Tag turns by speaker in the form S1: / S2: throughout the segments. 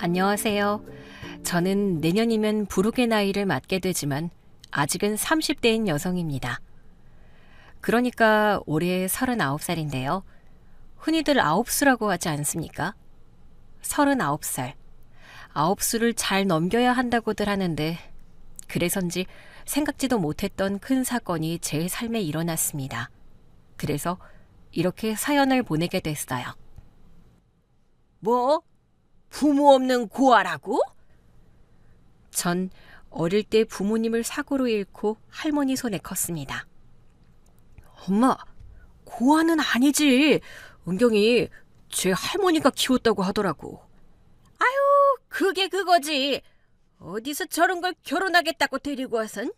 S1: 안녕하세요. 저는 내년이면 부록의 나이를 맞게 되지만 아직은 30대인 여성입니다. 그러니까 올해 39살인데요. 흔히들 아홉수라고 하지 않습니까? 39살. 아홉수를 잘 넘겨야 한다고들 하는데 그래서인지 생각지도 못했던 큰 사건이 제 삶에 일어났습니다. 그래서 이렇게 사연을 보내게 됐어요.
S2: 뭐? 부모 없는 고아라고?
S1: 전 어릴 때 부모님을 사고로 잃고 할머니 손에 컸습니다.
S2: 엄마, 고아는 아니지. 은경이 제 할머니가 키웠다고 하더라고. 아유, 그게 그거지. 어디서 저런 걸 결혼하겠다고 데리고 와선?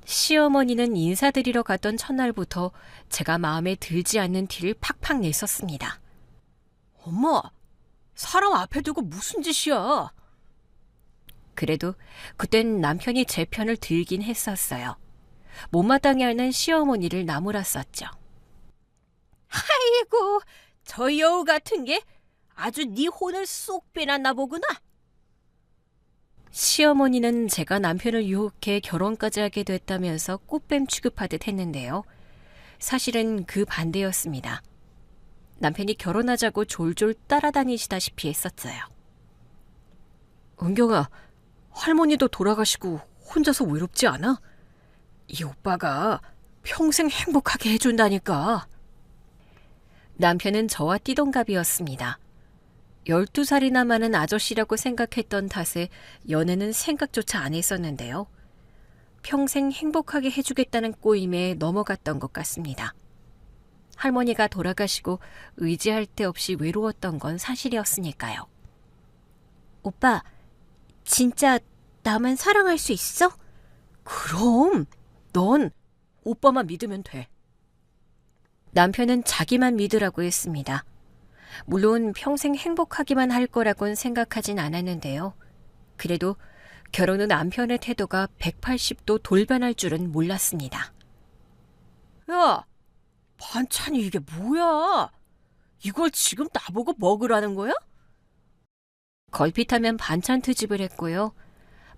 S1: 시어머니는 인사드리러 갔던 첫날부터 제가 마음에 들지 않는 티를 팍팍 냈었습니다.
S2: 엄마, 사람 앞에 두고 무슨 짓이야?
S1: 그래도 그땐 남편이 제 편을 들긴 했었어요. 못마땅해 하는 시어머니를 나무랐었죠.
S2: 아이고, 저 여우 같은 게 아주 네 혼을 쏙 빼놨나 보구나.
S1: 시어머니는 제가 남편을 유혹해 결혼까지 하게 됐다면서 꽃뱀 취급하듯 했는데요. 사실은 그 반대였습니다. 남편이 결혼하자고 졸졸 따라다니시다시피 했었어요.
S2: 은경아, 할머니도 돌아가시고 혼자서 외롭지 않아? 이 오빠가 평생 행복하게 해준다니까.
S1: 남편은 저와 띠동갑이었습니다. 12살이나 많은 아저씨라고 생각했던 탓에 연애는 생각조차 안 했었는데요. 평생 행복하게 해주겠다는 꼬임에 넘어갔던 것 같습니다. 할머니가 돌아가시고 의지할 데 없이 외로웠던 건 사실이었으니까요.
S3: 오빠, 진짜 나만 사랑할 수 있어?
S2: 그럼 넌 오빠만 믿으면 돼.
S1: 남편은 자기만 믿으라고 했습니다. 물론 평생 행복하기만 할 거라고는 생각하진 않았는데요. 그래도 결혼 후 남편의 태도가 180도 돌변할 줄은 몰랐습니다.
S2: 야, 반찬이 이게 뭐야? 이걸 지금 나보고 먹으라는 거야?
S1: 걸핏하면 반찬 트집을 했고요.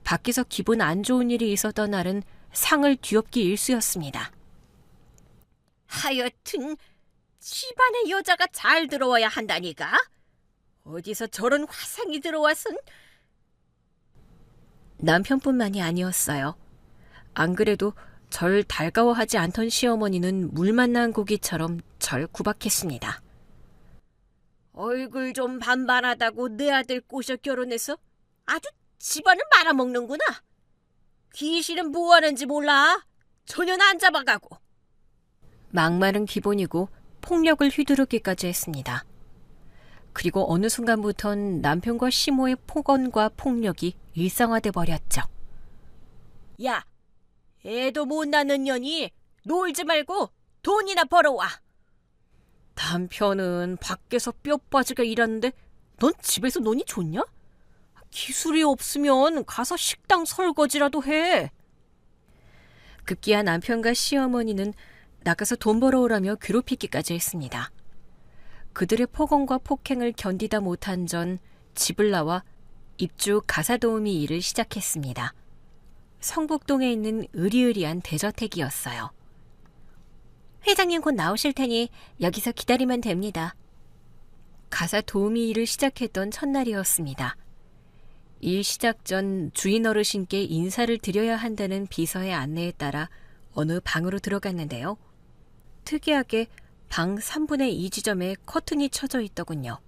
S1: 밖에서 기분 안 좋은 일이 있었던 날은 상을 뒤엎기 일쑤였습니다.
S2: 하여튼 집안에 여자가 잘 들어와야 한다니까. 어디서 저런 화상이 들어와선.
S1: 남편뿐만이 아니었어요. 안 그래도 절 달가워하지 않던 시어머니는 물 만난 고기처럼 절 구박했습니다.
S2: 얼굴 좀 반반하다고 내 아들 꼬셔 결혼해서 아주 집안을 말아먹는구나. 귀신은 뭐 하는지 몰라. 전혀 안 잡아가고.
S1: 막말은 기본이고 폭력을 휘두르기까지 했습니다. 그리고 어느 순간부턴 남편과 시모의 폭언과 폭력이 일상화돼 버렸죠.
S2: 야, 애도 못 낳는 년이 놀지 말고 돈이나 벌어와. 남편은 밖에서 뼈 빠지게 일하는데 넌 집에서 노니 좋냐? 기술이 없으면 가서 식당 설거지라도 해.
S1: 급기야 남편과 시어머니는 나가서 돈 벌어오라며 괴롭히기까지 했습니다. 그들의 폭언과 폭행을 견디다 못한 전 집을 나와 입주 가사도우미 일을 시작했습니다. 성북동에 있는 으리으리한 대저택이었어요. 회장님 곧 나오실 테니 여기서 기다리면 됩니다. 가사도우미 일을 시작했던 첫날이었습니다. 일 시작 전 주인 어르신께 인사를 드려야 한다는 비서의 안내에 따라 어느 방으로 들어갔는데요. 특이하게 방 3분의 2 지점에 커튼이 쳐져 있더군요.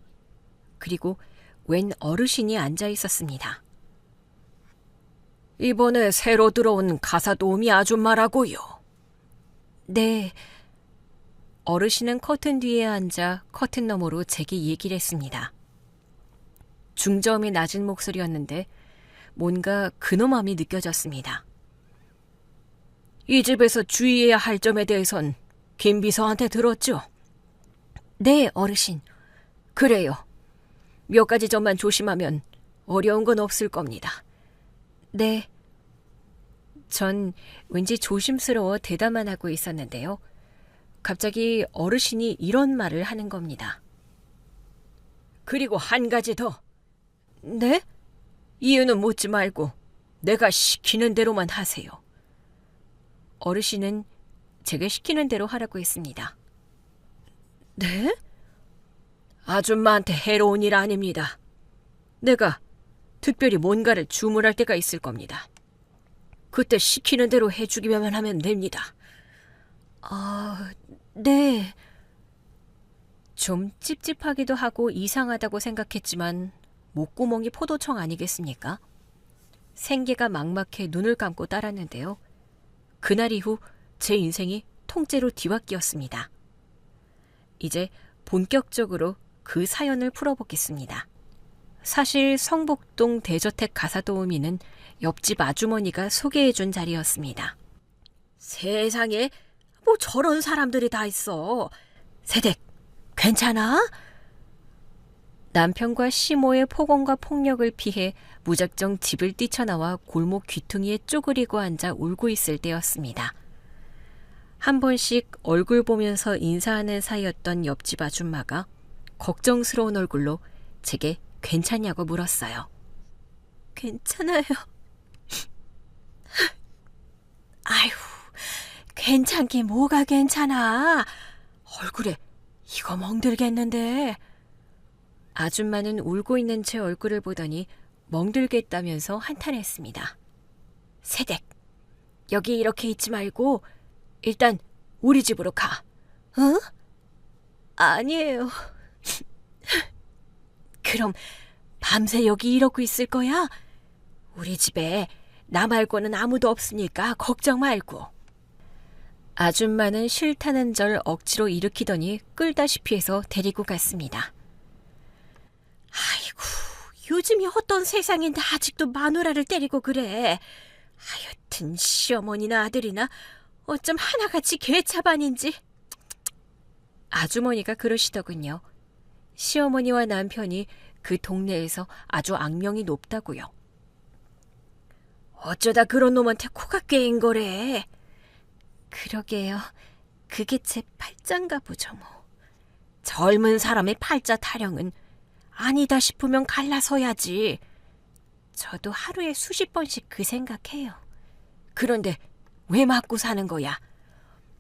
S1: 그리고 웬 어르신이 앉아 있었습니다.
S2: 이번에 새로 들어온 가사도우미 아줌마라고요.
S1: 네. 어르신은 커튼 뒤에 앉아 커튼 너머로 제게 얘기를 했습니다. 중저음의 낮은 목소리였는데 뭔가 근엄함이 느껴졌습니다.
S2: 이 집에서 주의해야 할 점에 대해선 김 비서한테 들었죠?
S1: 네, 어르신.
S2: 그래요. 몇 가지 점만 조심하면 어려운 건 없을 겁니다.
S1: 네. 전 왠지 조심스러워 대답만 하고 있었는데요. 갑자기 어르신이 이런 말을 하는 겁니다.
S2: 그리고 한 가지 더.
S1: 네?
S2: 이유는 묻지 말고 내가 시키는 대로만 하세요.
S1: 어르신은 제가 시키는 대로 하라고 했습니다.
S2: 네? 아줌마한테 해로운 일 아닙니다. 내가 특별히 뭔가를 주문할 때가 있을 겁니다. 그때 시키는 대로 해주기만 하면 됩니다.
S1: 아, 네. 좀 찝찝하기도 하고 이상하다고 생각했지만 목구멍이 포도청 아니겠습니까? 생계가 막막해 눈을 감고 따랐는데요. 그날 이후 제 인생이 통째로 뒤바뀌었습니다. 이제 본격적으로 그 사연을 풀어보겠습니다. 사실 성북동 대저택 가사도우미는 옆집 아주머니가 소개해준 자리였습니다.
S2: 세상에 뭐 저런 사람들이 다 있어. 세댁 괜찮아?
S1: 남편과 시모의 폭언과 폭력을 피해 무작정 집을 뛰쳐나와 골목 귀퉁이에 쪼그리고 앉아 울고 있을 때였습니다. 한 번씩 얼굴 보면서 인사하는 사이였던 옆집 아줌마가 걱정스러운 얼굴로 제게 괜찮냐고 물었어요.
S3: 괜찮아요. 아휴, 괜찮긴 뭐가 괜찮아. 얼굴에 이거 멍들겠는데.
S1: 아줌마는 울고 있는 제 얼굴을 보더니 멍들겠다면서 한탄했습니다.
S2: 세댁, 여기 이렇게 있지 말고 일단 우리 집으로 가.
S3: 어? 아니에요.
S2: 그럼 밤새 여기 이러고 있을 거야? 우리 집에 나 말고는 아무도 없으니까 걱정 말고.
S1: 아줌마는 싫다는 절 억지로 일으키더니 끌다시피 해서 데리고 갔습니다.
S2: 아이고, 요즘이 어떤 세상인데 아직도 마누라를 때리고 그래. 하여튼 시어머니나 아들이나 어쩜 하나같이 개차반인지.
S1: 아주머니가 그러시더군요. 시어머니와 남편이 그 동네에서 아주 악명이 높다고요.
S2: 어쩌다 그런 놈한테 코가 깨인 거래.
S3: 그러게요. 그게 제 팔자인가 보죠 뭐.
S2: 젊은 사람의 팔자 타령은 아니다 싶으면 갈라서야지.
S3: 저도 하루에 수십 번씩 그 생각해요.
S2: 그런데 왜 맞고 사는 거야?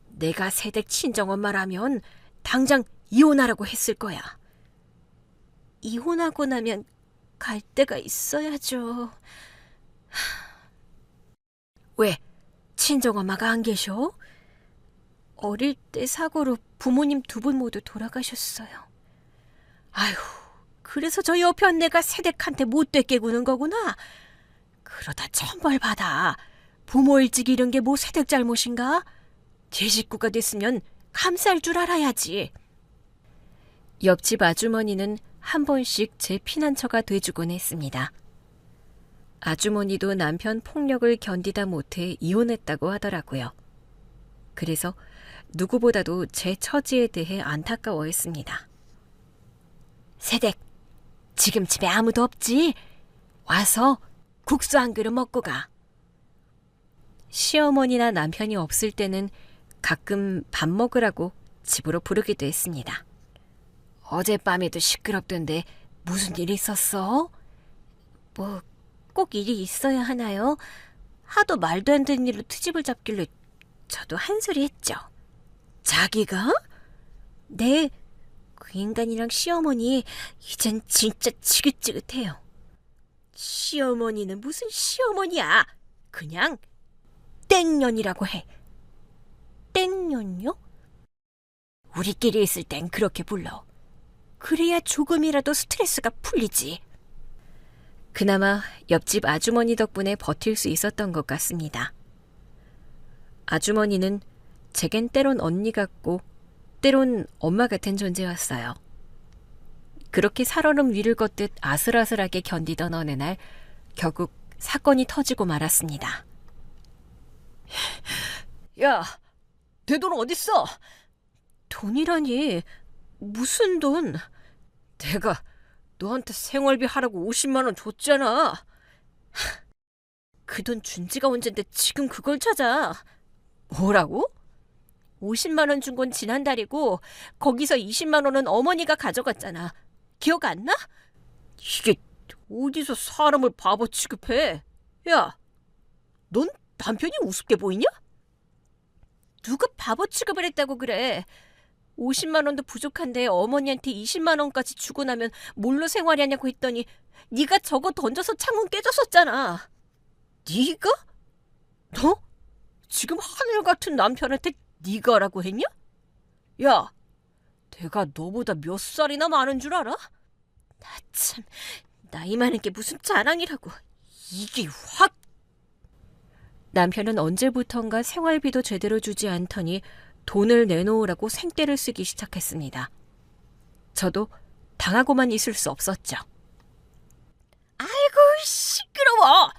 S2: 내가 세댁 친정엄마라면 당장 이혼하라고 했을 거야.
S3: 이혼하고 나면 갈 데가 있어야죠.
S2: 왜? 친정엄마가 안 계셔?
S3: 어릴 때 사고로 부모님 두 분 모두 돌아가셨어요.
S2: 아휴, 그래서 저 옆에 언니가 세댁한테 못되게 구는 거구나. 그러다 천벌 받아. 부모 일찍 잃은 게 뭐 세댁 잘못인가? 제 식구가 됐으면 감쌀 줄 알아야지.
S1: 옆집 아주머니는 한 번씩 제 피난처가 돼주곤 했습니다. 아주머니도 남편 폭력을 견디다 못해 이혼했다고 하더라고요. 그래서 누구보다도 제 처지에 대해 안타까워했습니다.
S2: 세댁, 지금 집에 아무도 없지? 와서 국수 한 그릇 먹고 가.
S1: 시어머니나 남편이 없을 때는 가끔 밥 먹으라고 집으로 부르기도 했습니다.
S2: 어젯밤에도 시끄럽던데 무슨 일 있었어?
S3: 뭐 꼭 일이 있어야 하나요? 하도 말도 안 되는 일로 트집을 잡길래 저도 한 소리 했죠.
S2: 자기가?
S3: 네, 그 인간이랑 시어머니 이젠 진짜 지긋지긋해요.
S2: 시어머니는 무슨 시어머니야. 그냥 땡년이라고 해.
S3: 땡년요?
S2: 우리끼리 있을 땐 그렇게 불러. 그래야 조금이라도 스트레스가 풀리지.
S1: 그나마 옆집 아주머니 덕분에 버틸 수 있었던 것 같습니다. 아주머니는 제겐 때론 언니 같고 때론 엄마 같은 존재였어요. 그렇게 살얼음 위를 걷듯 아슬아슬하게 견디던 어느 날 결국 사건이 터지고 말았습니다.
S2: 야, 내 돈 어딨어?
S3: 돈이라니 무슨 돈?
S2: 내가 너한테 생활비 하라고 50만 원 줬잖아.
S3: 그 돈 준 지가 언젠데 지금 그걸 찾아.
S2: 뭐라고?
S3: 50만 원 준 건 지난달이고 거기서 20만 원은 어머니가 가져갔잖아.
S2: 기억 안 나? 이게 어디서 사람을 바보 취급해? 야, 넌 남편이 우습게 보이냐? 누가 바보 취급을 했다고 그래. 50만 원도 부족한데 어머니한테 20만 원까지 주고 나면 뭘로 생활하냐고 했더니 네가 저거 던져서 창문 깨졌었잖아. 네가? 너? 지금 하늘 같은 남편한테 네가라고 했냐? 야, 내가 너보다 몇 살이나 많은 줄 알아? 나 참, 나이 많은 게 무슨 자랑이라고. 이게 확.
S1: 남편은 언제부턴가 생활비도 제대로 주지 않더니 돈을 내놓으라고 생떼를 쓰기 시작했습니다. 저도 당하고만 있을 수 없었죠.
S2: 아이고 시끄러워.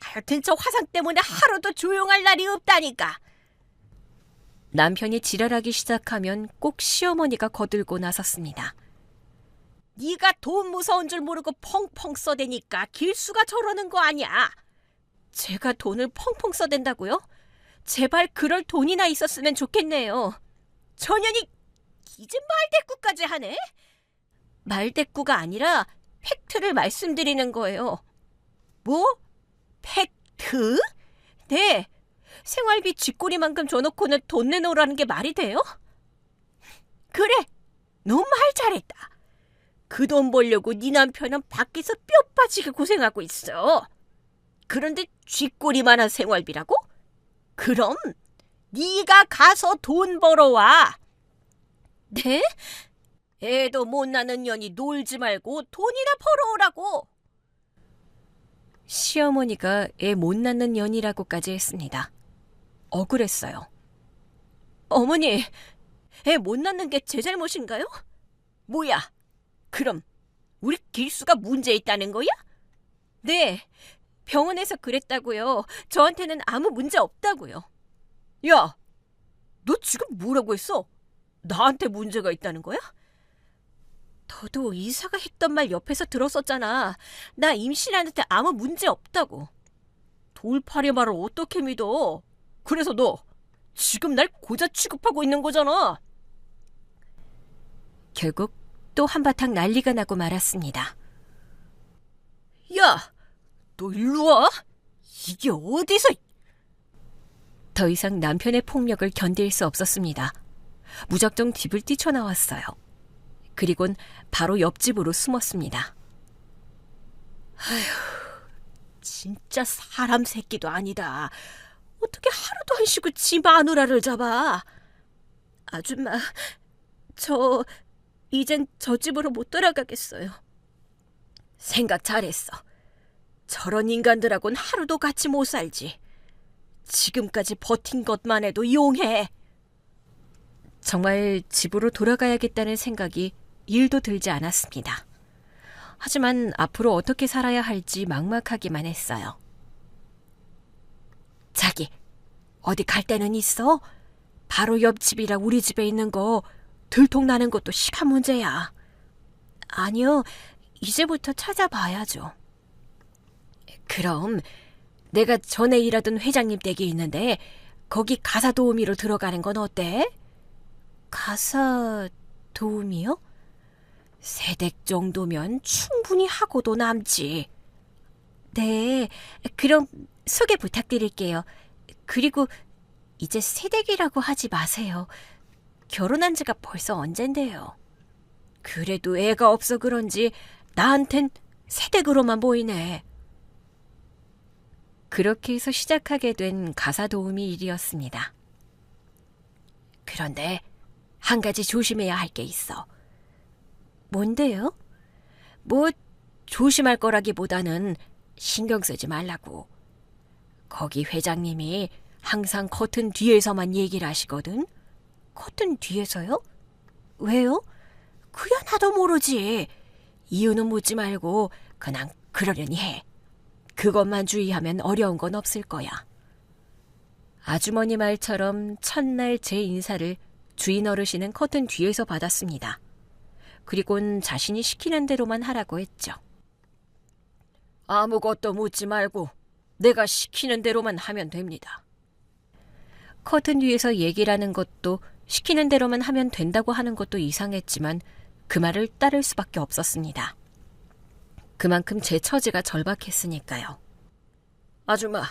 S2: 하여튼 저 화상 때문에 하루도 조용할 날이 없다니까.
S1: 남편이 지랄하기 시작하면 꼭 시어머니가 거들고 나섰습니다.
S2: 네가 돈 무서운 줄 모르고 펑펑 써대니까 길수가 저러는 거 아니야. 제가 돈을 펑펑 써댄다고요? 제발 그럴 돈이나 있었으면 좋겠네요. 전현이 이제 말대꾸까지 하네? 말대꾸가 아니라 팩트를 말씀드리는 거예요. 뭐? 팩트? 네. 생활비 쥐꼬리만큼 줘놓고는 돈 내놓으라는 게 말이 돼요? 그래. 너 말 잘했다. 그 돈 벌려고 네 남편은 밖에서 뼈 빠지게 고생하고 있어. 그런데 쥐꼬리만한 생활비라고? 그럼 네가 가서 돈 벌어와. 네? 애도 못 낳는 년이 놀지 말고 돈이나 벌어오라고.
S1: 시어머니가 애 못 낳는 년이라고까지 했습니다. 억울했어요.
S2: 어머니, 애 못 낳는 게 제 잘못인가요? 뭐야? 그럼 우리 길수가 문제 있다는 거야? 네, 병원에서 그랬다고요. 저한테는 아무 문제 없다고요. 야, 너 지금 뭐라고 했어? 나한테 문제가 있다는 거야? 너도 이사가 했던 말 옆에서 들었었잖아. 나 임신하는데 아무 문제 없다고. 돌팔이 말을 어떻게 믿어? 그래서 너 지금 날 고자 취급하고 있는 거잖아.
S1: 결국 또 한바탕 난리가 나고 말았습니다.
S2: 야, 너 일로 와? 이게 어디서...
S1: 더 이상 남편의 폭력을 견딜 수 없었습니다. 무작정 집을 뛰쳐나왔어요. 그리곤 바로 옆집으로 숨었습니다.
S2: 진짜 사람 새끼도 아니다. 어떻게 하루도 안 쉬고 지 마누라를 잡아. 아줌마, 저 이젠 저 집으로 못 돌아가겠어요. 생각 잘했어. 저런 인간들하고는 하루도 같이 못 살지. 지금까지 버틴 것만 해도 용해.
S1: 정말 집으로 돌아가야겠다는 생각이 1도 들지 않았습니다. 하지만 앞으로 어떻게 살아야 할지 막막하기만 했어요.
S2: 자기, 어디 갈 데는 있어? 바로 옆집이라 우리 집에 있는 거 들통나는 것도 시간 문제야. 아니요, 이제부터 찾아봐야죠. 그럼 내가 전에 일하던 회장님 댁이 있는데 거기 가사 도우미로 들어가는 건 어때? 가사 도우미요? 세댁 정도면 충분히 하고도 남지. 네, 그럼 소개 부탁드릴게요. 그리고 이제 세댁이라고 하지 마세요. 결혼한 지가 벌써 언젠데요. 그래도 애가 없어 그런지 나한텐 세댁으로만 보이네.
S1: 그렇게 해서 시작하게 된 가사 도우미 일이었습니다.
S2: 그런데 한 가지 조심해야 할 게 있어.
S1: 뭔데요?
S2: 뭐 조심할 거라기보다는 신경 쓰지 말라고. 거기 회장님이 항상 커튼 뒤에서만 얘기를 하시거든. 커튼 뒤에서요? 왜요? 그야 나도 모르지. 이유는 묻지 말고 그냥 그러려니 해. 그것만 주의하면 어려운 건 없을 거야.
S1: 아주머니 말처럼 첫날 제 인사를 주인 어르신은 커튼 뒤에서 받았습니다. 그리곤 자신이 시키는 대로만 하라고 했죠.
S2: 아무것도 묻지 말고 내가 시키는 대로만 하면 됩니다.
S1: 커튼 뒤에서 얘기를 하는 것도 시키는 대로만 하면 된다고 하는 것도 이상했지만 그 말을 따를 수밖에 없었습니다. 그만큼 제 처지가 절박했으니까요. 아줌마,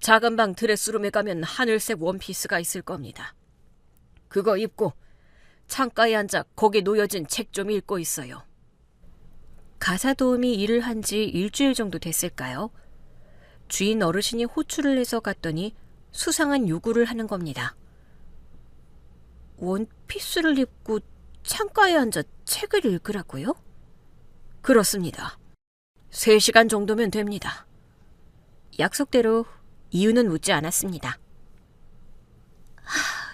S1: 작은 방 드레스룸에 가면 하늘색 원피스가 있을 겁니다. 그거 입고 창가에 앉아 거기에 놓여진 책 좀 읽고 있어요. 가사 도우미 일을 한 지 일주일 정도 됐을까요? 주인 어르신이 호출을 해서 갔더니 수상한 요구를 하는 겁니다. 원피스를 입고 창가에 앉아 책을 읽으라고요? 그렇습니다. 3시간 정도면 됩니다. 약속대로 이유는 묻지 않았습니다.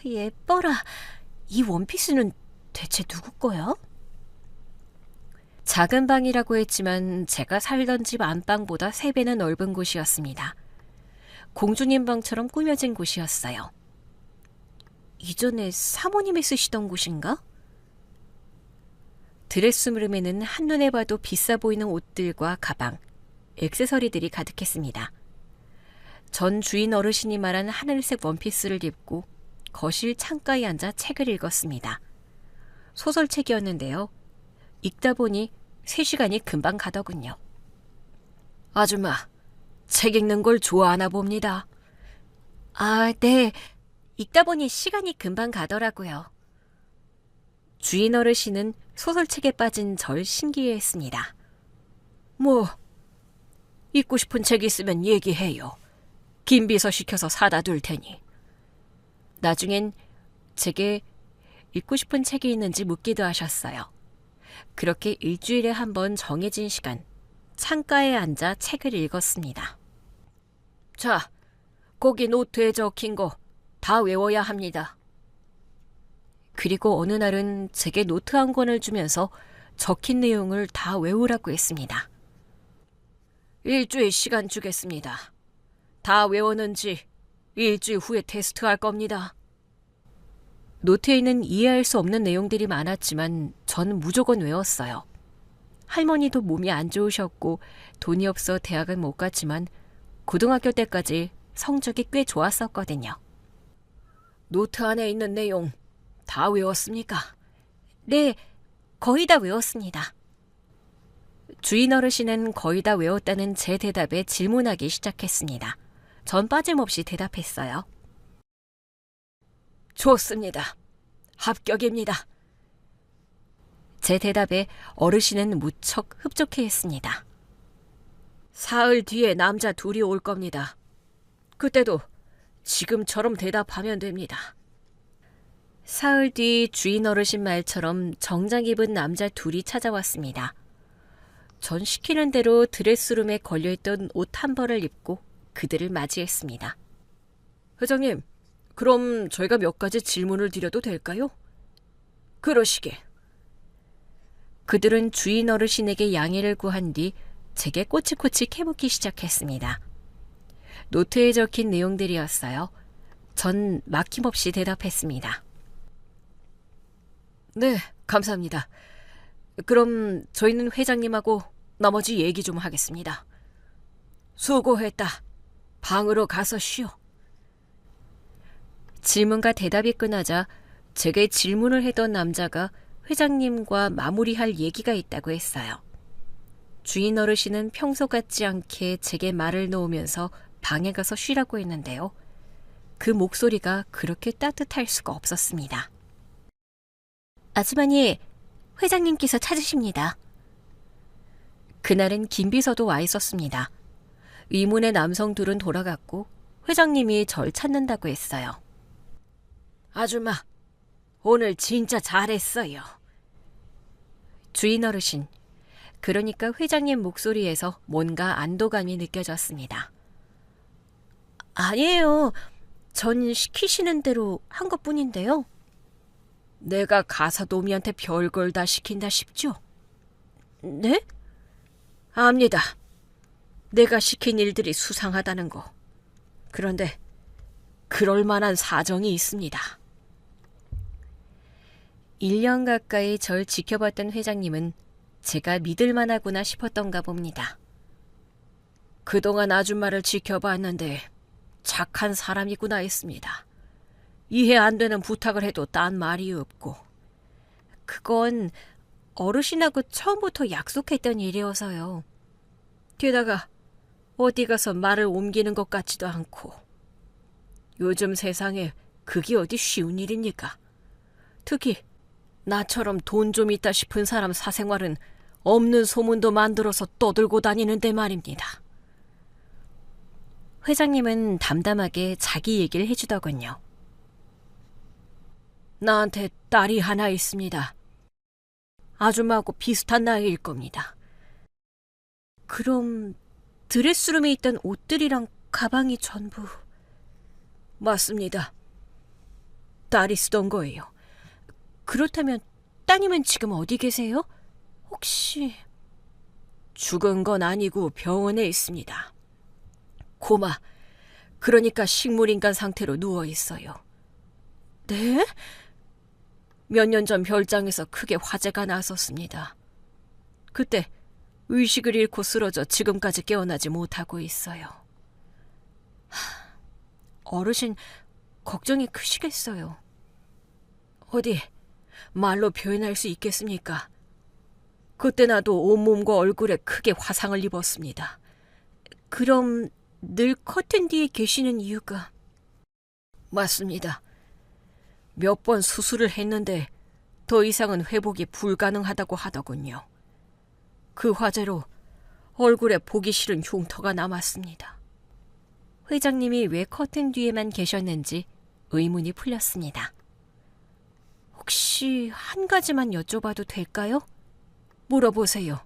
S3: 예뻐라. 이 원피스는 대체 누구 거야?
S1: 작은 방이라고 했지만 제가 살던 집 안방보다 3배는 넓은 곳이었습니다. 공주님 방처럼 꾸며진 곳이었어요.
S3: 이전에 사모님이 쓰시던 곳인가?
S1: 드레스룸에는 한눈에 봐도 비싸 보이는 옷들과 가방, 액세서리들이 가득했습니다. 전 주인 어르신이 말한 하늘색 원피스를 입고 거실 창가에 앉아 책을 읽었습니다. 소설책이었는데요. 읽다 보니 3시간이 금방 가더군요. 아줌마, 책 읽는 걸 좋아하나 봅니다.
S3: 네. 읽다 보니 시간이 금방 가더라고요.
S1: 주인 어르신은 소설책에 빠진 절 신기해했습니다. 뭐, 읽고 싶은 책 있으면 얘기해요. 김비서 시켜서 사다 둘 테니. 나중엔 제게 읽고 싶은 책이 있는지 묻기도 하셨어요. 그렇게 일주일에 한 번 정해진 시간, 창가에 앉아 책을 읽었습니다. 자, 거기 노트에 적힌 거 다 외워야 합니다. 그리고 어느 날은 제게 노트 한 권을 주면서 적힌 내용을 다 외우라고 했습니다. 일주일 시간 주겠습니다. 다 외웠는지 일주일 후에 테스트할 겁니다. 노트에는 이해할 수 없는 내용들이 많았지만 전 무조건 외웠어요. 할머니도 몸이 안 좋으셨고 돈이 없어 대학은 못 갔지만 고등학교 때까지 성적이 꽤 좋았었거든요. 노트 안에 있는 내용 다 외웠습니까?
S3: 네, 거의 다 외웠습니다.
S1: 주인 어르신은 거의 다 외웠다는 제 대답에 질문하기 시작했습니다. 전 빠짐없이 대답했어요. 좋습니다. 합격입니다. 제 대답에 어르신은 무척 흡족해했습니다. 사흘 뒤에 남자 둘이 올 겁니다. 그때도 지금처럼 대답하면 됩니다. 사흘 뒤 주인 어르신 말처럼 정장 입은 남자 둘이 찾아왔습니다. 전 시키는 대로 드레스룸에 걸려있던 옷 한 벌을 입고 그들을 맞이했습니다. 회장님, 그럼 저희가 몇 가지 질문을 드려도 될까요? 그러시게. 그들은 주인 어르신에게 양해를 구한 뒤 제게 꼬치꼬치 캐묻기 시작했습니다. 노트에 적힌 내용들이었어요. 전 막힘없이 대답했습니다. 네, 감사합니다. 그럼 저희는 회장님하고 나머지 얘기 좀 하겠습니다. 수고했다. 방으로 가서 쉬어. 질문과 대답이 끝나자 제게 질문을 해던 남자가 회장님과 마무리할 얘기가 있다고 했어요. 주인 어르신은 평소 같지 않게 제게 말을 놓으면서 방에 가서 쉬라고 했는데요. 그 목소리가 그렇게 따뜻할 수가 없었습니다.
S3: 아주머니, 회장님께서 찾으십니다.
S1: 그날은 김비서도 와 있었습니다. 의문의 남성 둘은 돌아갔고 회장님이 절 찾는다고 했어요. 아줌마, 오늘 진짜 잘했어요. 주인 어르신, 그러니까 회장님 목소리에서 뭔가 안도감이 느껴졌습니다.
S3: 아니에요. 전 시키시는 대로 한 것뿐인데요.
S1: 내가 가사도우미한테 별걸 다 시킨다 싶죠?
S3: 네?
S1: 압니다. 내가 시킨 일들이 수상하다는 거. 그런데 그럴 만한 사정이 있습니다. 1년 가까이 절 지켜봤던 회장님은 제가 믿을만하구나 싶었던가 봅니다. 그동안 아줌마를 지켜봤는데 착한 사람이구나 했습니다. 이해 안 되는 부탁을 해도 딴 말이 없고.
S3: 그건 어르신하고 처음부터 약속했던 일이어서요. 게다가 어디 가서 말을 옮기는 것 같지도 않고. 요즘 세상에 그게 어디 쉬운 일입니까? 특히 나처럼 돈 좀 있다 싶은 사람 사생활은 없는 소문도 만들어서 떠들고 다니는데 말입니다.
S1: 회장님은 담담하게 자기 얘기를 해주더군요.
S3: 나한테 딸이 하나 있습니다. 아줌마하고 비슷한 나이일 겁니다.
S2: 그럼 드레스룸에 있던 옷들이랑 가방이 전부...
S3: 맞습니다. 딸이 쓰던 거예요.
S2: 그렇다면 따님은 지금 어디 계세요? 혹시...
S3: 죽은 건 아니고 병원에 있습니다. 고마, 그러니까 식물인간 상태로 누워 있어요.
S2: 네?
S3: 몇 년 전 별장에서 크게 화재가 났었습니다. 그때 의식을 잃고 쓰러져 지금까지 깨어나지 못하고 있어요.
S2: 어르신 걱정이 크시겠어요.
S3: 어디 말로 표현할 수 있겠습니까? 그때 나도 온몸과 얼굴에 크게 화상을 입었습니다.
S2: 그럼 늘 커튼 뒤에 계시는 이유가...
S3: 맞습니다. 몇 번 수술을 했는데 더 이상은 회복이 불가능하다고 하더군요. 그 화재로 얼굴에 보기 싫은 흉터가 남았습니다.
S1: 회장님이 왜 커튼 뒤에만 계셨는지 의문이 풀렸습니다.
S2: 혹시 한 가지만 여쭤봐도 될까요?
S3: 물어보세요.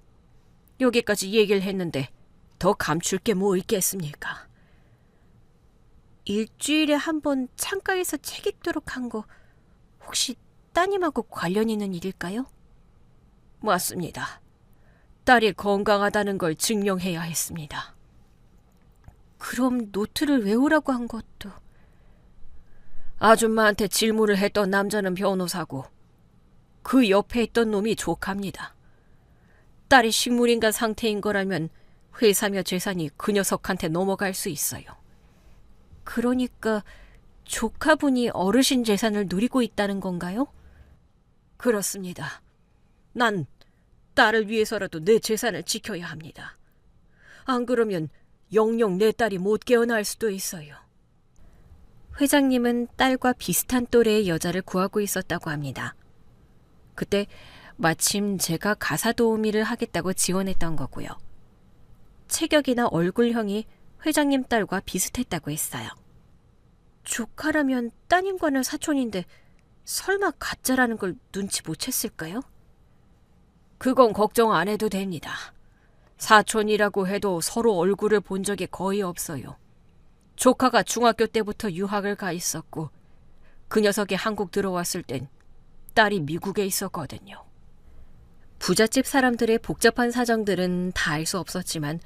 S3: 여기까지 얘기를 했는데 더 감출 게 뭐 있겠습니까?
S2: 일주일에 한 번 창가에서 책 읽도록 한 거 혹시 따님하고 관련 있는 일일까요?
S3: 맞습니다. 딸이 건강하다는 걸 증명해야 했습니다.
S2: 그럼 노트를 외우라고 한 것도...
S3: 아줌마한테 질문을 했던 남자는 변호사고 그 옆에 있던 놈이 조카입니다. 딸이 식물인간 상태인 거라면 회사며 재산이 그 녀석한테 넘어갈 수 있어요.
S2: 그러니까 조카분이 어르신 재산을 누리고 있다는 건가요?
S3: 그렇습니다. 난 딸을 위해서라도 내 재산을 지켜야 합니다. 안 그러면 영영 내 딸이 못 깨어날 수도 있어요.
S1: 회장님은 딸과 비슷한 또래의 여자를 구하고 있었다고 합니다. 그때 마침 제가 가사 도우미를 하겠다고 지원했던 거고요. 체격이나 얼굴형이 회장님 딸과 비슷했다고 했어요.
S2: 조카라면 따님과는 사촌인데 설마 가짜라는 걸 눈치 못 챘을까요?
S3: 그건 걱정 안 해도 됩니다. 사촌이라고 해도 서로 얼굴을 본 적이 거의 없어요. 조카가 중학교 때부터 유학을 가 있었고 그 녀석이 한국 들어왔을 땐 딸이 미국에 있었거든요.
S1: 부잣집 사람들의 복잡한 사정들은 다 알 수 없었지만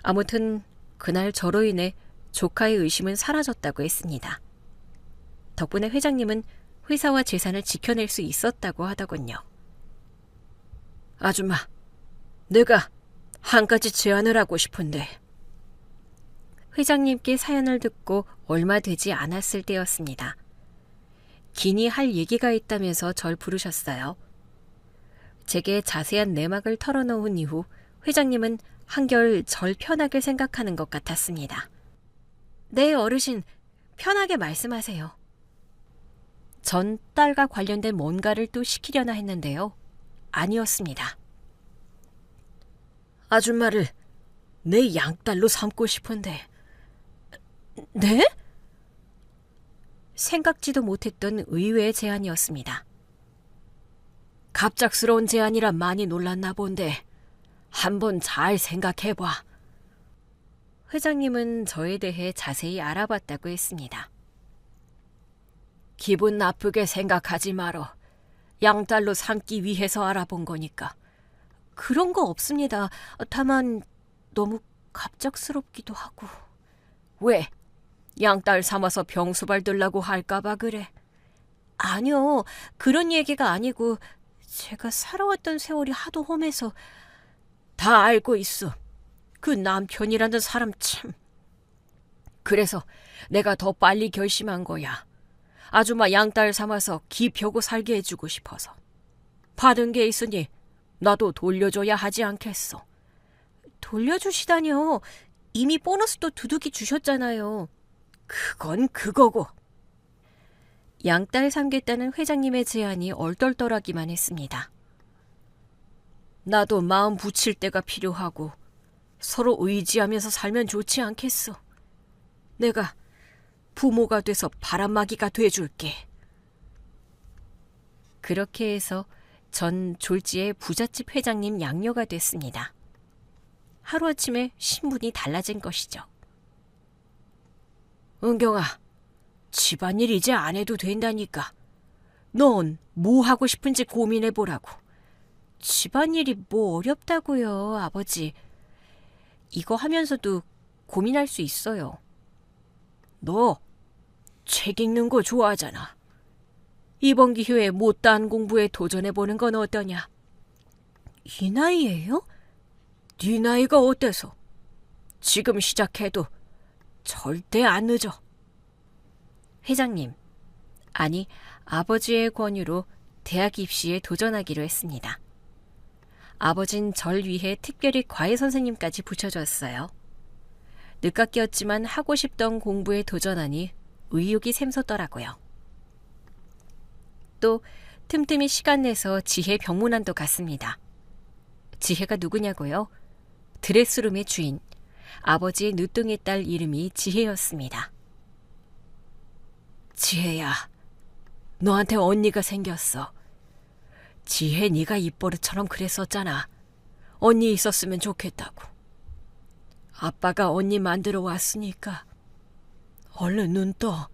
S1: 아무튼 그날 저로 인해 조카의 의심은 사라졌다고 했습니다. 덕분에 회장님은 회사와 재산을 지켜낼 수 있었다고 하더군요.
S3: 아줌마, 내가 한 가지 제안을 하고 싶은데.
S1: 회장님께 사연을 듣고 얼마 되지 않았을 때였습니다. 기니 할 얘기가 있다면서 절 부르셨어요. 제게 자세한 내막을 털어놓은 이후 회장님은 한결 절 편하게 생각하는 것 같았습니다.
S2: 네, 어르신, 편하게 말씀하세요.
S1: 전 딸과 관련된 뭔가를 또 시키려나 했는데요. 아니었습니다.
S3: 아줌마를 내 양딸로 삼고 싶은데.
S2: 네?
S1: 생각지도 못했던 의외의 제안이었습니다.
S3: 갑작스러운 제안이라 많이 놀랐나 본데 한번 잘 생각해봐.
S1: 회장님은 저에 대해 자세히 알아봤다고 했습니다.
S3: 기분 나쁘게 생각하지 말어. 양딸로 삼기 위해서 알아본 거니까.
S2: 그런 거 없습니다. 다만 너무 갑작스럽기도 하고.
S3: 왜? 양딸 삼아서 병수발 들라고 할까봐 그래?
S2: 아니요, 그런 얘기가 아니고 제가 살아왔던 세월이 하도 험해서.
S3: 다 알고 있어. 그 남편이라는 사람 참. 그래서 내가 더 빨리 결심한 거야. 아줌마 양딸 삼아서 기 펴고 살게 해주고 싶어서. 받은 게 있으니 나도 돌려줘야 하지 않겠어.
S2: 돌려주시다뇨. 이미 보너스도 두둑이 주셨잖아요.
S3: 그건 그거고.
S1: 양딸 삼겠다는 회장님의 제안이 얼떨떨하기만 했습니다.
S3: 나도 마음 붙일 때가 필요하고 서로 의지하면서 살면 좋지 않겠어. 내가 부모가 돼서 바람막이가 돼줄게.
S1: 그렇게 해서 전 졸지의 부잣집 회장님 양녀가 됐습니다. 하루아침에 신분이 달라진 것이죠.
S3: 은경아, 집안일 이제 안 해도 된다니까. 넌 뭐 하고 싶은지 고민해보라고.
S1: 집안일이 뭐 어렵다고요, 아버지. 이거 하면서도 고민할 수 있어요.
S3: 너 책 읽는 거 좋아하잖아. 이번 기회에 못다한 공부에 도전해보는 건 어떠냐?
S2: 이 나이에요?
S3: 네 나이가 어때서? 지금 시작해도 절대 안 늦어.
S1: 회장님, 아니 아버지의 권유로 대학 입시에 도전하기로 했습니다. 아버진 절 위해 특별히 과외 선생님까지 붙여줬어요. 늦깎이였지만 하고 싶던 공부에 도전하니 의욕이 샘솟더라고요. 또 틈틈이 시간 내서 지혜 병문안도 갔습니다. 지혜가 누구냐고요? 드레스룸의 주인, 아버지의 늦둥이 딸 이름이 지혜였습니다.
S3: 지혜야, 너한테 언니가 생겼어. 지혜 네가 입버릇처럼 그랬었잖아. 언니 있었으면 좋겠다고. 아빠가 언니 만들어 왔으니까 얼른 눈 떠.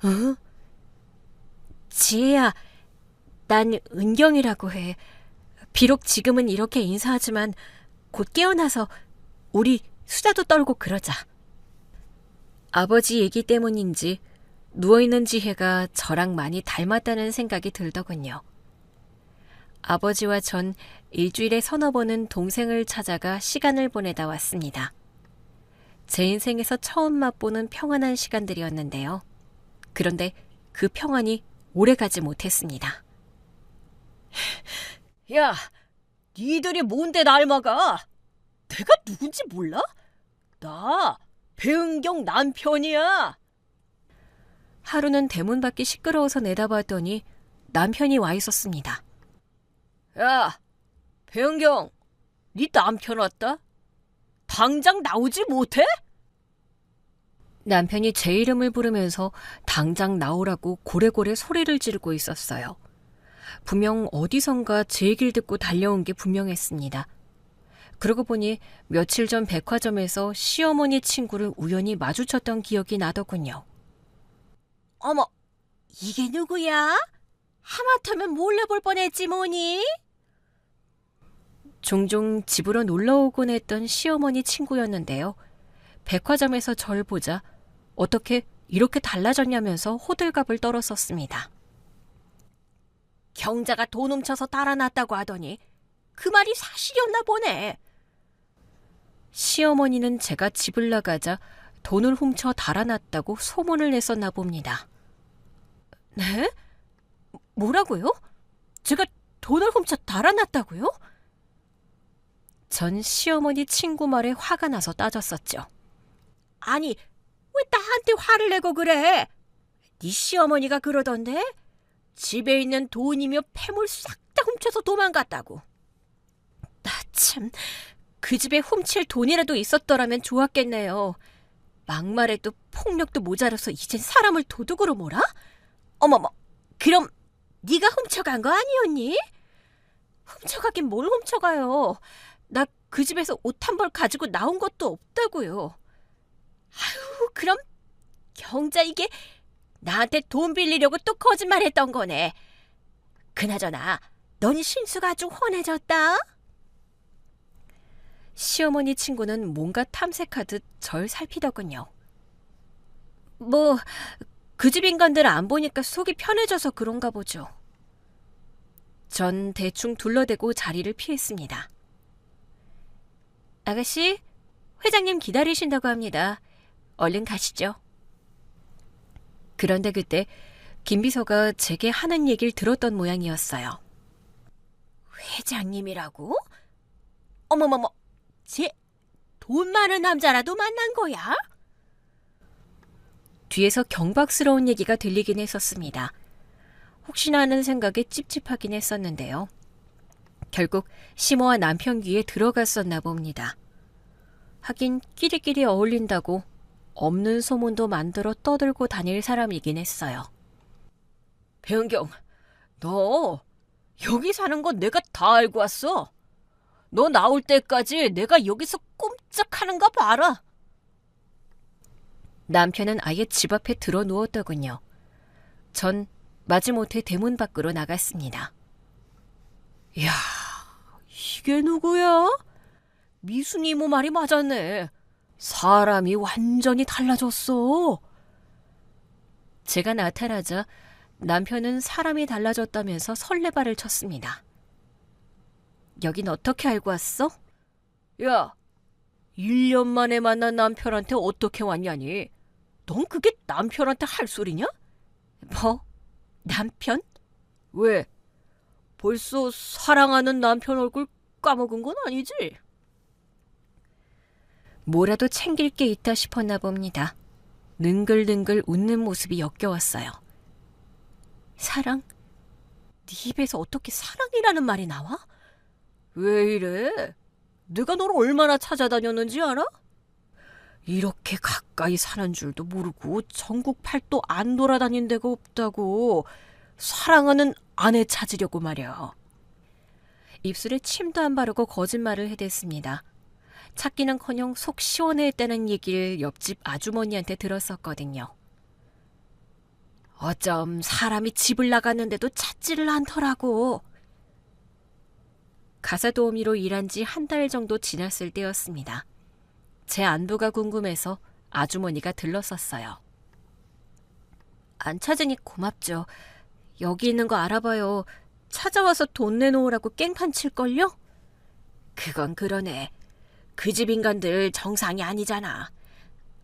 S3: 응?
S1: 지혜야, 난 은경이라고 해. 비록 지금은 이렇게 인사하지만 곧 깨어나서 우리 수다도 떨고 그러자. 아버지 얘기 때문인지 누워있는 지혜가 저랑 많이 닮았다는 생각이 들더군요. 아버지와 전 일주일에 서너 번은 동생을 찾아가 시간을 보내다 왔습니다. 제 인생에서 처음 맛보는 평안한 시간들이었는데요. 그런데 그 평안이 오래가지 못했습니다.
S3: 야, 니들이 뭔데 날 막아? 내가 누군지 몰라? 나 배은경 남편이야.
S1: 하루는 대문 밖이 시끄러워서 내다봤더니 남편이 와 있었습니다.
S3: 야, 배은경, 네 남편 왔다? 당장 나오지 못해?
S1: 남편이 제 이름을 부르면서 당장 나오라고 고래고래 소리를 지르고 있었어요. 분명 어디선가 제 얘기를 듣고 달려온 게 분명했습니다. 그러고 보니 며칠 전 백화점에서 시어머니 친구를 우연히 마주쳤던 기억이 나더군요.
S2: 어머, 이게 누구야? 하마터면 몰래 볼 뻔했지 뭐니?
S1: 종종 집으로 놀러오곤 했던 시어머니 친구였는데요. 백화점에서 절 보자 어떻게 이렇게 달라졌냐면서 호들갑을 떨었었습니다.
S2: 경자가 돈 훔쳐서 달아났다고 하더니 그 말이 사실이었나 보네.
S1: 시어머니는 제가 집을 나가자 돈을 훔쳐 달아났다고 소문을 냈었나 봅니다.
S2: 네? 뭐라고요? 제가 돈을 훔쳐 달아났다고요?
S1: 전 시어머니 친구 말에 화가 나서 따졌었죠.
S2: 아니, 왜 나한테 화를 내고 그래? 네 시어머니가 그러던데? 집에 있는 돈이며 폐물 싹 다 훔쳐서 도망갔다고.
S1: 나 참, 그 집에 훔칠 돈이라도 있었더라면 좋았겠네요. 막말에도 폭력도 모자라서 이젠 사람을 도둑으로 몰아?
S2: 어머머, 그럼 네가 훔쳐간 거 아니었니? 훔쳐가긴 뭘 훔쳐가요. 나 그 집에서 옷 한 벌 가지고 나온 것도 없다고요. 아유, 그럼 경자 이게 나한테 돈 빌리려고 또 거짓말했던 거네. 그나저나 넌 신수가 아주 훤해졌다.
S1: 시어머니 친구는 뭔가 탐색하듯 절 살피더군요.
S2: 뭐 그 집 인간들 안 보니까 속이 편해져서 그런가 보죠.
S1: 전 대충 둘러대고 자리를 피했습니다. 아가씨, 회장님 기다리신다고 합니다. 얼른 가시죠. 그런데 그때 김 비서가 제게 하는 얘기를 들었던 모양이었어요.
S2: 회장님이라고? 어머머머, 쟤 돈 많은 남자라도 만난 거야?
S1: 뒤에서 경박스러운 얘기가 들리긴 했었습니다. 혹시나 하는 생각에 찝찝하긴 했었는데요. 결국 시모와 남편 귀에 들어갔었나 봅니다. 하긴 끼리끼리 어울린다고 없는 소문도 만들어 떠들고 다닐 사람이긴 했어요.
S3: 배은경, 너 여기 사는 거 내가 다 알고 왔어. 너 나올 때까지 내가 여기서 꼼짝하는가 봐라.
S1: 남편은 아예 집 앞에 들어 누웠더군요. 전 마지못해 대문 밖으로 나갔습니다.
S3: 야, 이게 누구야? 미순이 이모 말이 맞았네. 사람이 완전히 달라졌어.
S1: 제가 나타나자 남편은 사람이 달라졌다면서 설레발을 쳤습니다. 여긴 어떻게 알고 왔어?
S3: 야, 1년 만에 만난 남편한테 어떻게 왔냐니? 넌 그게 남편한테 할 소리냐?
S1: 뭐? 남편?
S3: 왜? 벌써 사랑하는 남편 얼굴 까먹은 건 아니지?
S1: 뭐라도 챙길 게 있다 싶었나 봅니다. 능글능글 웃는 모습이 역겨웠어요. 사랑?
S2: 네 입에서 어떻게 사랑이라는 말이 나와?
S3: 왜 이래? 내가 널 얼마나 찾아다녔는지 알아? 이렇게 가까이 사는 줄도 모르고 전국 팔도 안 돌아다닌 데가 없다고. 사랑하는 아내 찾으려고 말이야.
S1: 입술에 침도 안 바르고 거짓말을 해댔습니다. 찾기는커녕 속 시원해했다는 얘기를 옆집 아주머니한테 들었었거든요.
S2: 어쩜 사람이 집을 나갔는데도 찾지를 않더라고.
S1: 가사 도우미로 일한 지 한 달 정도 지났을 때였습니다. 제 안부가 궁금해서 아주머니가 들렀었어요. 안 찾으니 고맙죠. 여기 있는 거 알아봐요. 찾아와서 돈 내놓으라고 깽판 칠걸요?
S2: 그건 그러네. 그 집 인간들 정상이 아니잖아.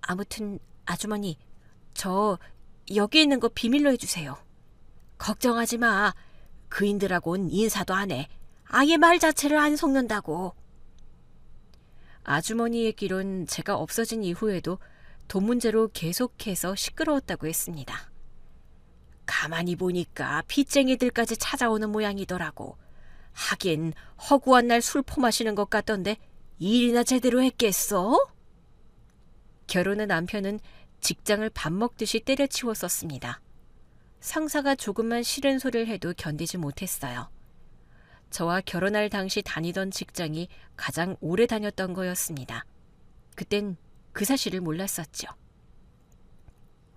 S1: 아무튼 아주머니, 저 여기 있는 거 비밀로 해주세요.
S2: 걱정하지 마. 그인들하고는 인사도 안 해. 아예 말 자체를 안 섞는다고.
S1: 아주머니 얘기론 제가 없어진 이후에도 돈 문제로 계속해서 시끄러웠다고 했습니다.
S2: 가만히 보니까 빚쟁이들까지 찾아오는 모양이더라고. 하긴 허구한 날 술 퍼마시는 것 같던데 일이나 제대로 했겠어?
S1: 결혼한 남편은 직장을 밥 먹듯이 때려치웠었습니다. 상사가 조금만 싫은 소리를 해도 견디지 못했어요. 저와 결혼할 당시 다니던 직장이 가장 오래 다녔던 거였습니다. 그땐 그 사실을 몰랐었죠.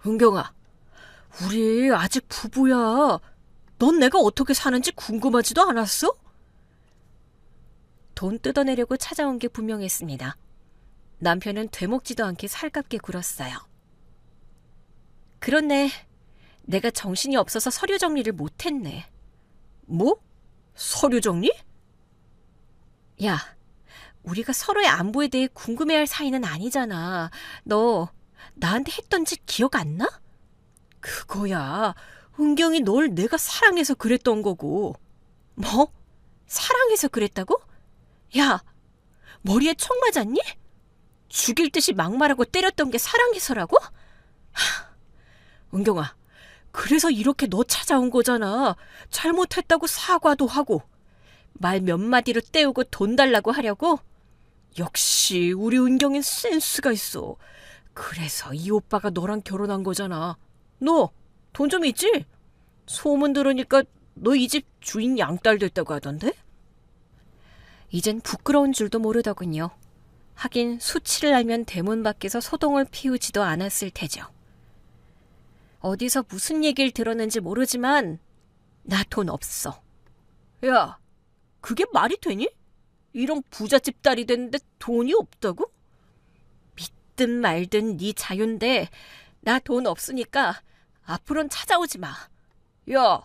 S3: 은경아, 우리 아직 부부야. 넌 내가 어떻게 사는지 궁금하지도 않았어?
S1: 돈 뜯어내려고 찾아온 게 분명했습니다. 남편은 되먹지도 않게 살갑게 굴었어요. 그렇네. 내가 정신이 없어서 서류 정리를 못했네.
S3: 뭐? 서류 정리?
S1: 야, 우리가 서로의 안부에 대해 궁금해할 사이는 아니잖아. 너 나한테 했던 짓 기억 안 나?
S3: 그거야. 은경이 널 내가 사랑해서 그랬던 거고.
S1: 뭐? 사랑해서 그랬다고? 야, 머리에 총 맞았니? 죽일 듯이 막말하고 때렸던 게 사랑해서라고?
S3: 은경아, 그래서 이렇게 너 찾아온 거잖아. 잘못했다고 사과도 하고.
S1: 말 몇 마디로 때우고 돈 달라고 하려고?
S3: 역시 우리 은경엔 센스가 있어. 그래서 이 오빠가 너랑 결혼한 거잖아. 너 돈 좀 있지? 소문 들으니까 너 이 집 주인 양딸 됐다고 하던데?
S1: 이젠 부끄러운 줄도 모르더군요. 하긴 수치를 알면 대문 밖에서 소동을 피우지도 않았을 테죠. 어디서 무슨 얘기를 들었는지 모르지만 나 돈 없어.
S3: 야, 그게 말이 되니? 이런 부잣집 딸이 됐는데 돈이 없다고?
S1: 믿든 말든 네 자유인데 나 돈 없으니까 앞으로는 찾아오지 마.
S3: 야,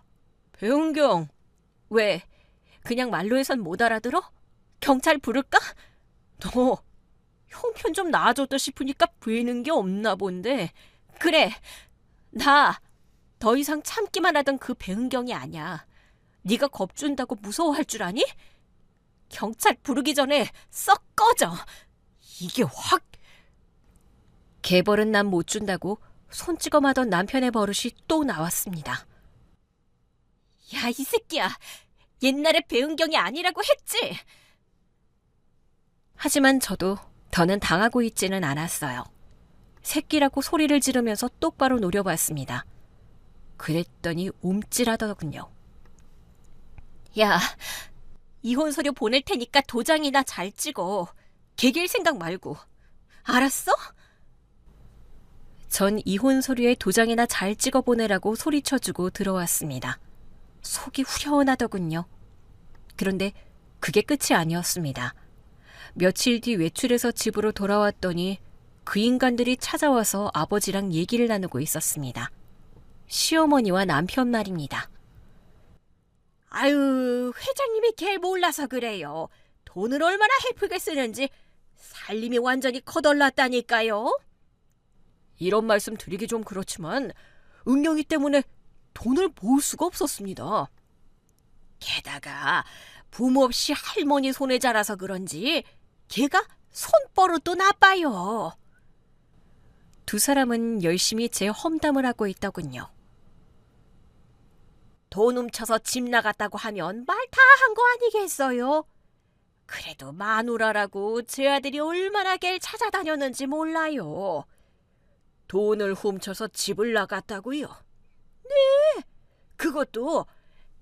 S3: 배은경.
S1: 왜? 그냥 말로 해선 못 알아들어? 경찰 부를까?
S3: 너 형편 좀 나아졌다 싶으니까 보이는 게 없나 본데.
S1: 그래, 나 더 이상 참기만 하던 그 배은경이 아니야.
S2: 네가 겁준다고 무서워할 줄 아니? 경찰 부르기 전에 썩 꺼져. 이게 확...
S1: 개벌은 남 못 준다고 손찌검하던 남편의 버릇이 또 나왔습니다.
S2: 야, 이 새끼야. 옛날에 배운 경이 아니라고 했지?
S1: 하지만 저도 더는 당하고 있지는 않았어요. 새끼라고 소리를 지르면서 똑바로 노려봤습니다. 그랬더니 움찔하더군요.
S2: 야, 이혼 서류 보낼 테니까 도장이나 잘 찍어. 개길 생각 말고. 알았어?
S1: 전 이혼 서류에 도장이나 잘 찍어 보내라고 소리쳐주고 들어왔습니다. 속이 후련하더군요. 그런데 그게 끝이 아니었습니다. 며칠 뒤 외출해서 집으로 돌아왔더니 그 인간들이 찾아와서 아버지랑 얘기를 나누고 있었습니다. 시어머니와 남편 말입니다.
S2: 아유, 회장님이 걔 몰라서 그래요. 돈을 얼마나 헤프게 쓰는지 살림이 완전히 거덜났다니까요.
S3: 이런 말씀 드리기 좀 그렇지만 은경이 때문에 돈을 모을 수가 없었습니다.
S2: 게다가 부모 없이 할머니 손에 자라서 그런지 걔가 손버릇도 나빠요.
S1: 두 사람은 열심히 제 험담을 하고 있더군요.
S2: 돈 훔쳐서 집 나갔다고 하면 말 다 한 거 아니겠어요? 그래도 마누라라고 제 아들이 얼마나 걔를 찾아다녔는지 몰라요.
S3: 돈을 훔쳐서 집을 나갔다고요?
S2: 네, 그것도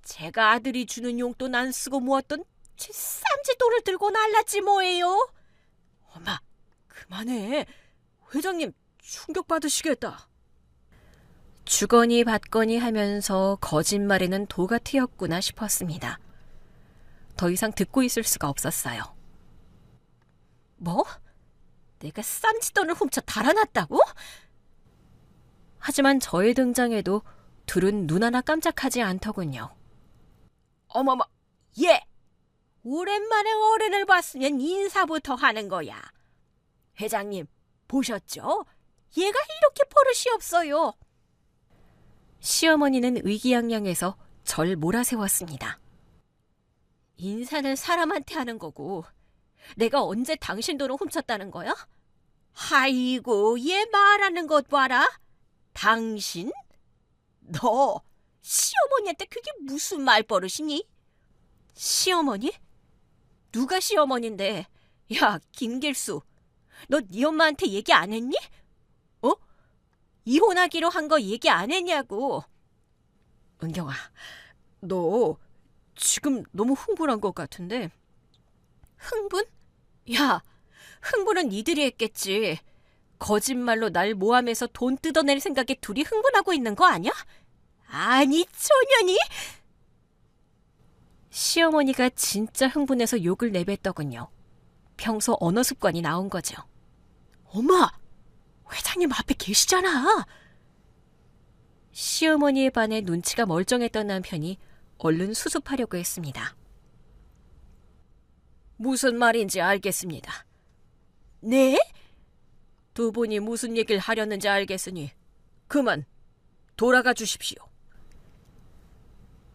S2: 제가 아들이 주는 용돈 안 쓰고 모았던 제 쌈짓돈을 들고 날랐지 뭐예요.
S3: 엄마, 그만해. 회장님 충격받으시겠다.
S1: 주거니 받거니 하면서 거짓말에는 도가 트였구나 싶었습니다. 더 이상 듣고 있을 수가 없었어요.
S2: 뭐? 내가 쌈짓돈을 훔쳐 달아났다고?
S1: 하지만 저의 등장에도 둘은 눈 하나 깜짝하지 않더군요.
S2: 어머머, 얘! 오랜만에 어른을 봤으면 인사부터 하는 거야. 회장님, 보셨죠? 얘가 이렇게 버릇이 없어요.
S1: 시어머니는 의기양양해서 절 몰아세웠습니다.
S2: 인사는 사람한테 하는 거고 내가 언제 당신 돈을 훔쳤다는 거야? 아이고, 얘 말하는 것 봐라. 당신? 너 시어머니한테 그게 무슨 말버릇이니? 시어머니? 누가 시어머니인데? 야, 김길수, 너 네 엄마한테 얘기 안 했니? 어? 이혼하기로 한 거 얘기 안 했냐고.
S3: 은경아, 너 지금 너무 흥분한 것 같은데.
S2: 흥분? 야, 흥분은 니들이 했겠지. 거짓말로 날 모함해서 돈 뜯어낼 생각에 둘이 흥분하고 있는 거 아니야? 아니, 초년이?
S1: 시어머니가 진짜 흥분해서 욕을 내뱉더군요. 평소 언어 습관이 나온 거죠.
S2: 엄마, 회장님 앞에 계시잖아.
S1: 시어머니에 반해 눈치가 멀쩡했던 남편이 얼른 수습하려고 했습니다.
S3: 무슨 말인지 알겠습니다.
S2: 네?
S3: 두 분이 무슨 얘기를 하려는지 알겠으니 그만 돌아가 주십시오.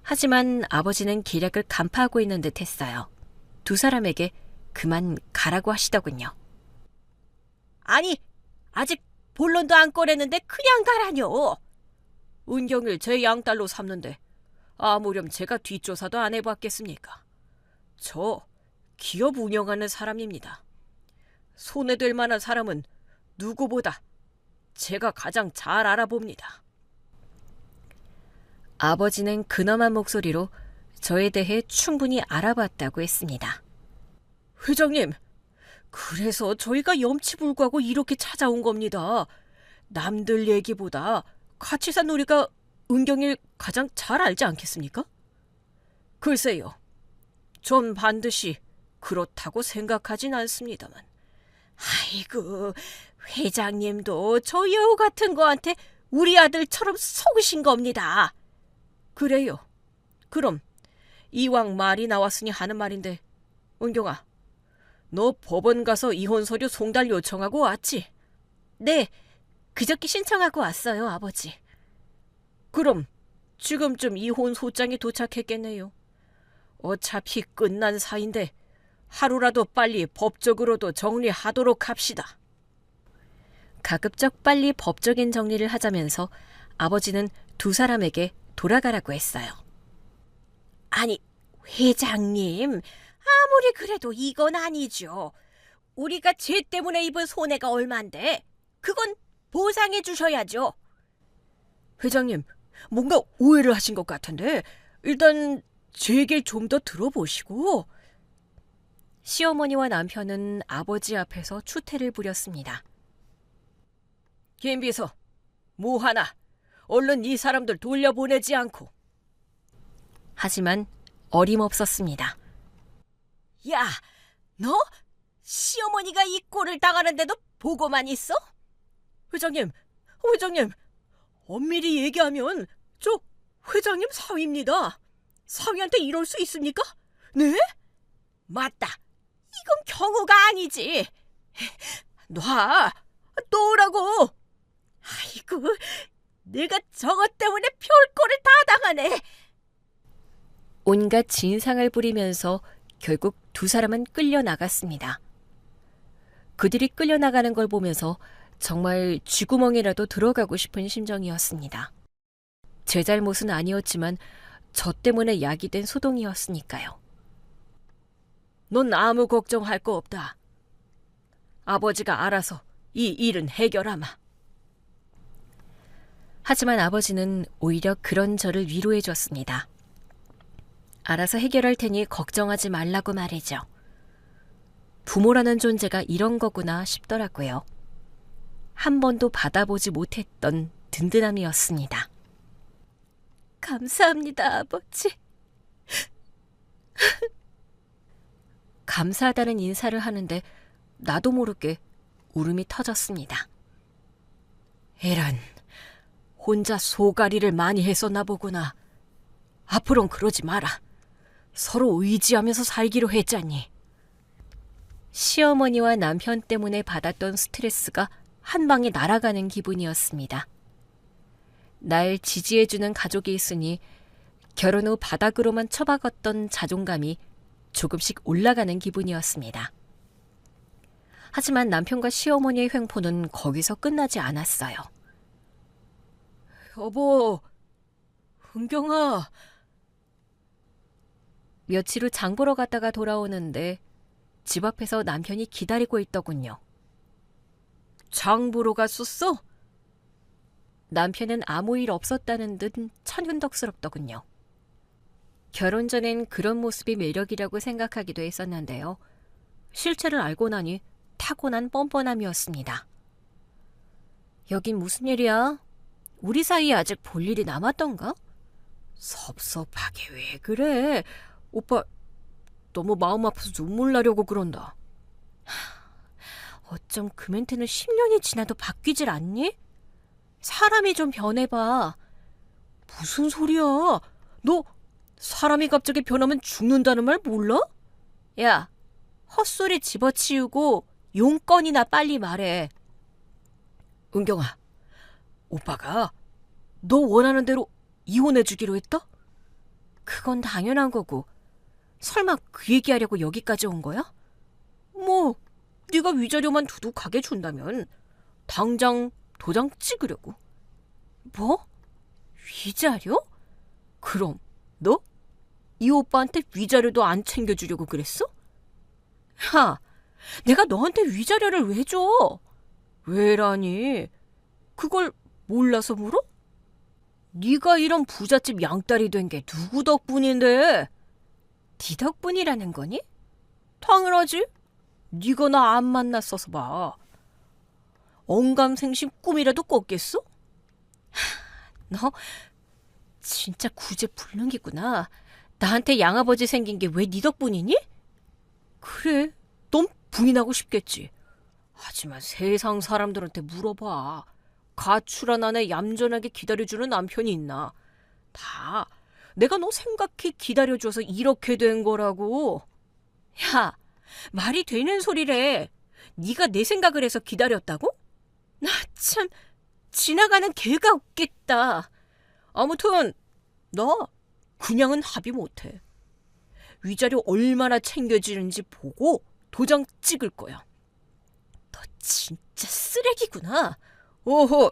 S1: 하지만 아버지는 계략을 간파하고 있는 듯 했어요. 두 사람에게 그만 가라고 하시더군요.
S2: 아니, 아직 본론도 안 꺼냈는데 그냥 가라뇨.
S3: 은경을 제 양딸로 삼는데 아무렴 제가 뒷조사도 안 해봤겠습니까? 저 기업 운영하는 사람입니다. 손에 될 만한 사람은 누구보다 제가 가장 잘 알아봅니다.
S1: 아버지는 근엄한 목소리로 저에 대해 충분히 알아봤다고 했습니다.
S3: 회장님, 그래서 저희가 염치불구하고 이렇게 찾아온 겁니다. 남들 얘기보다 같이 산 우리가 은경이를 가장 잘 알지 않겠습니까? 글쎄요, 전 반드시 그렇다고 생각하진 않습니다만.
S2: 아이고, 회장님도 저 여우 같은 거한테 우리 아들처럼 속으신 겁니다.
S3: 그래요. 그럼 이왕 말이 나왔으니 하는 말인데, 은경아, 너 법원 가서 이혼 서류 송달 요청하고 왔지?
S2: 네, 그저께 신청하고 왔어요, 아버지.
S3: 그럼 지금쯤 이혼 소장이 도착했겠네요. 어차피 끝난 사이인데 하루라도 빨리 법적으로도 정리하도록 합시다.
S1: 가급적 빨리 법적인 정리를 하자면서 아버지는 두 사람에게 돌아가라고 했어요.
S2: 아니, 회장님, 아무리 그래도 이건 아니죠. 우리가 죄 때문에 입은 손해가 얼만데 그건 보상해 주셔야죠.
S3: 회장님, 뭔가 오해를 하신 것 같은데 일단 제 얘기를 좀 더 들어보시고.
S1: 시어머니와 남편은 아버지 앞에서 추태를 부렸습니다.
S3: 김비서, 뭐하나? 얼른 이 사람들 돌려보내지 않고.
S1: 하지만 어림없었습니다.
S2: 야, 너 시어머니가 이 꼴을 당하는데도 보고만 있어?
S3: 회장님, 엄밀히 얘기하면 저 회장님 사위입니다. 사위한테 이럴 수 있습니까? 네?
S2: 맞다. 이건 경우가 아니지. 놓으라고. 아이고, 내가 저것 때문에 별꼴을 다 당하네.
S1: 온갖 진상을 부리면서 결국 두 사람은 끌려나갔습니다. 그들이 끌려나가는 걸 보면서 정말 쥐구멍이라도 들어가고 싶은 심정이었습니다. 제 잘못은 아니었지만 저 때문에 약이 된 소동이었으니까요.
S3: 넌 아무 걱정할 거 없다. 아버지가 알아서 이 일은 해결하마.
S1: 하지만 아버지는 오히려 그런 저를 위로해 줬습니다. 알아서 해결할 테니 걱정하지 말라고 말이죠. 부모라는 존재가 이런 거구나 싶더라고요. 한 번도 받아보지 못했던 든든함이었습니다.
S2: 감사합니다, 아버지.
S1: 감사하다는 인사를 하는데 나도 모르게 울음이 터졌습니다.
S3: 에란, 혼자 소가리를 많이 했었나 보구나. 앞으론 그러지 마라. 서로 의지하면서 살기로 했잖니.
S1: 시어머니와 남편 때문에 받았던 스트레스가 한 방에 날아가는 기분이었습니다. 날 지지해주는 가족이 있으니 결혼 후 바닥으로만 처박았던 자존감이 조금씩 올라가는 기분이었습니다. 하지만 남편과 시어머니의 횡포는 거기서 끝나지 않았어요.
S3: 여보, 은경아.
S1: 며칠 후 장 보러 갔다가 돌아오는데 집 앞에서 남편이 기다리고 있더군요.
S3: 장 보러 갔었어?
S1: 남편은 아무 일 없었다는 듯 천연덕스럽더군요. 결혼 전엔 그런 모습이 매력이라고 생각하기도 했었는데요. 실체를 알고 나니 타고난 뻔뻔함이었습니다. 여긴 무슨 일이야? 우리 사이에 아직 볼 일이 남았던가?
S3: 섭섭하게 왜 그래? 오빠 너무 마음 아파서 눈물 나려고 그런다.
S1: 어쩜 그 멘트는 10년이 지나도 바뀌질 않니? 사람이 좀 변해봐.
S3: 무슨 소리야? 너 사람이 갑자기 변하면 죽는다는 말 몰라?
S1: 야, 헛소리 집어치우고 용건이나 빨리 말해.
S3: 은경아, 오빠가 너 원하는 대로 이혼해주기로 했다?
S1: 그건 당연한 거고. 설마 그 얘기하려고 여기까지 온 거야?
S3: 뭐 네가 위자료만 두둑하게 준다면 당장 도장 찍으려고.
S1: 뭐? 위자료?
S3: 그럼 너? 이 오빠한테 위자료도 안 챙겨주려고 그랬어?
S1: 야, 내가 너한테 위자료를 왜 줘?
S3: 왜라니? 그걸 몰라서 물어? 네가 이런 부잣집 양딸이 된 게 누구 덕분인데?
S1: 네 덕분이라는 거니?
S3: 당연하지. 네가 나 안 만났어서 봐. 언감생심 꿈이라도 꿨겠어?
S1: 너 진짜 구제불능이구나. 나한테 양아버지 생긴 게 왜 네 덕분이니?
S3: 그래, 넌 분이 나고 싶겠지. 하지만 세상 사람들한테 물어봐. 가출한 아내 얌전하게 기다려주는 남편이 있나? 다 내가 너 생각해 기다려줘서 이렇게 된 거라고.
S1: 야, 말이 되는 소리래. 네가 내 생각을 해서 기다렸다고? 나 참 지나가는 개가 없겠다.
S3: 아무튼
S2: 나 그냥은 합의 못해. 위자료 얼마나 챙겨지는지 보고 도장 찍을 거야. 너 진짜 쓰레기구나. 어허,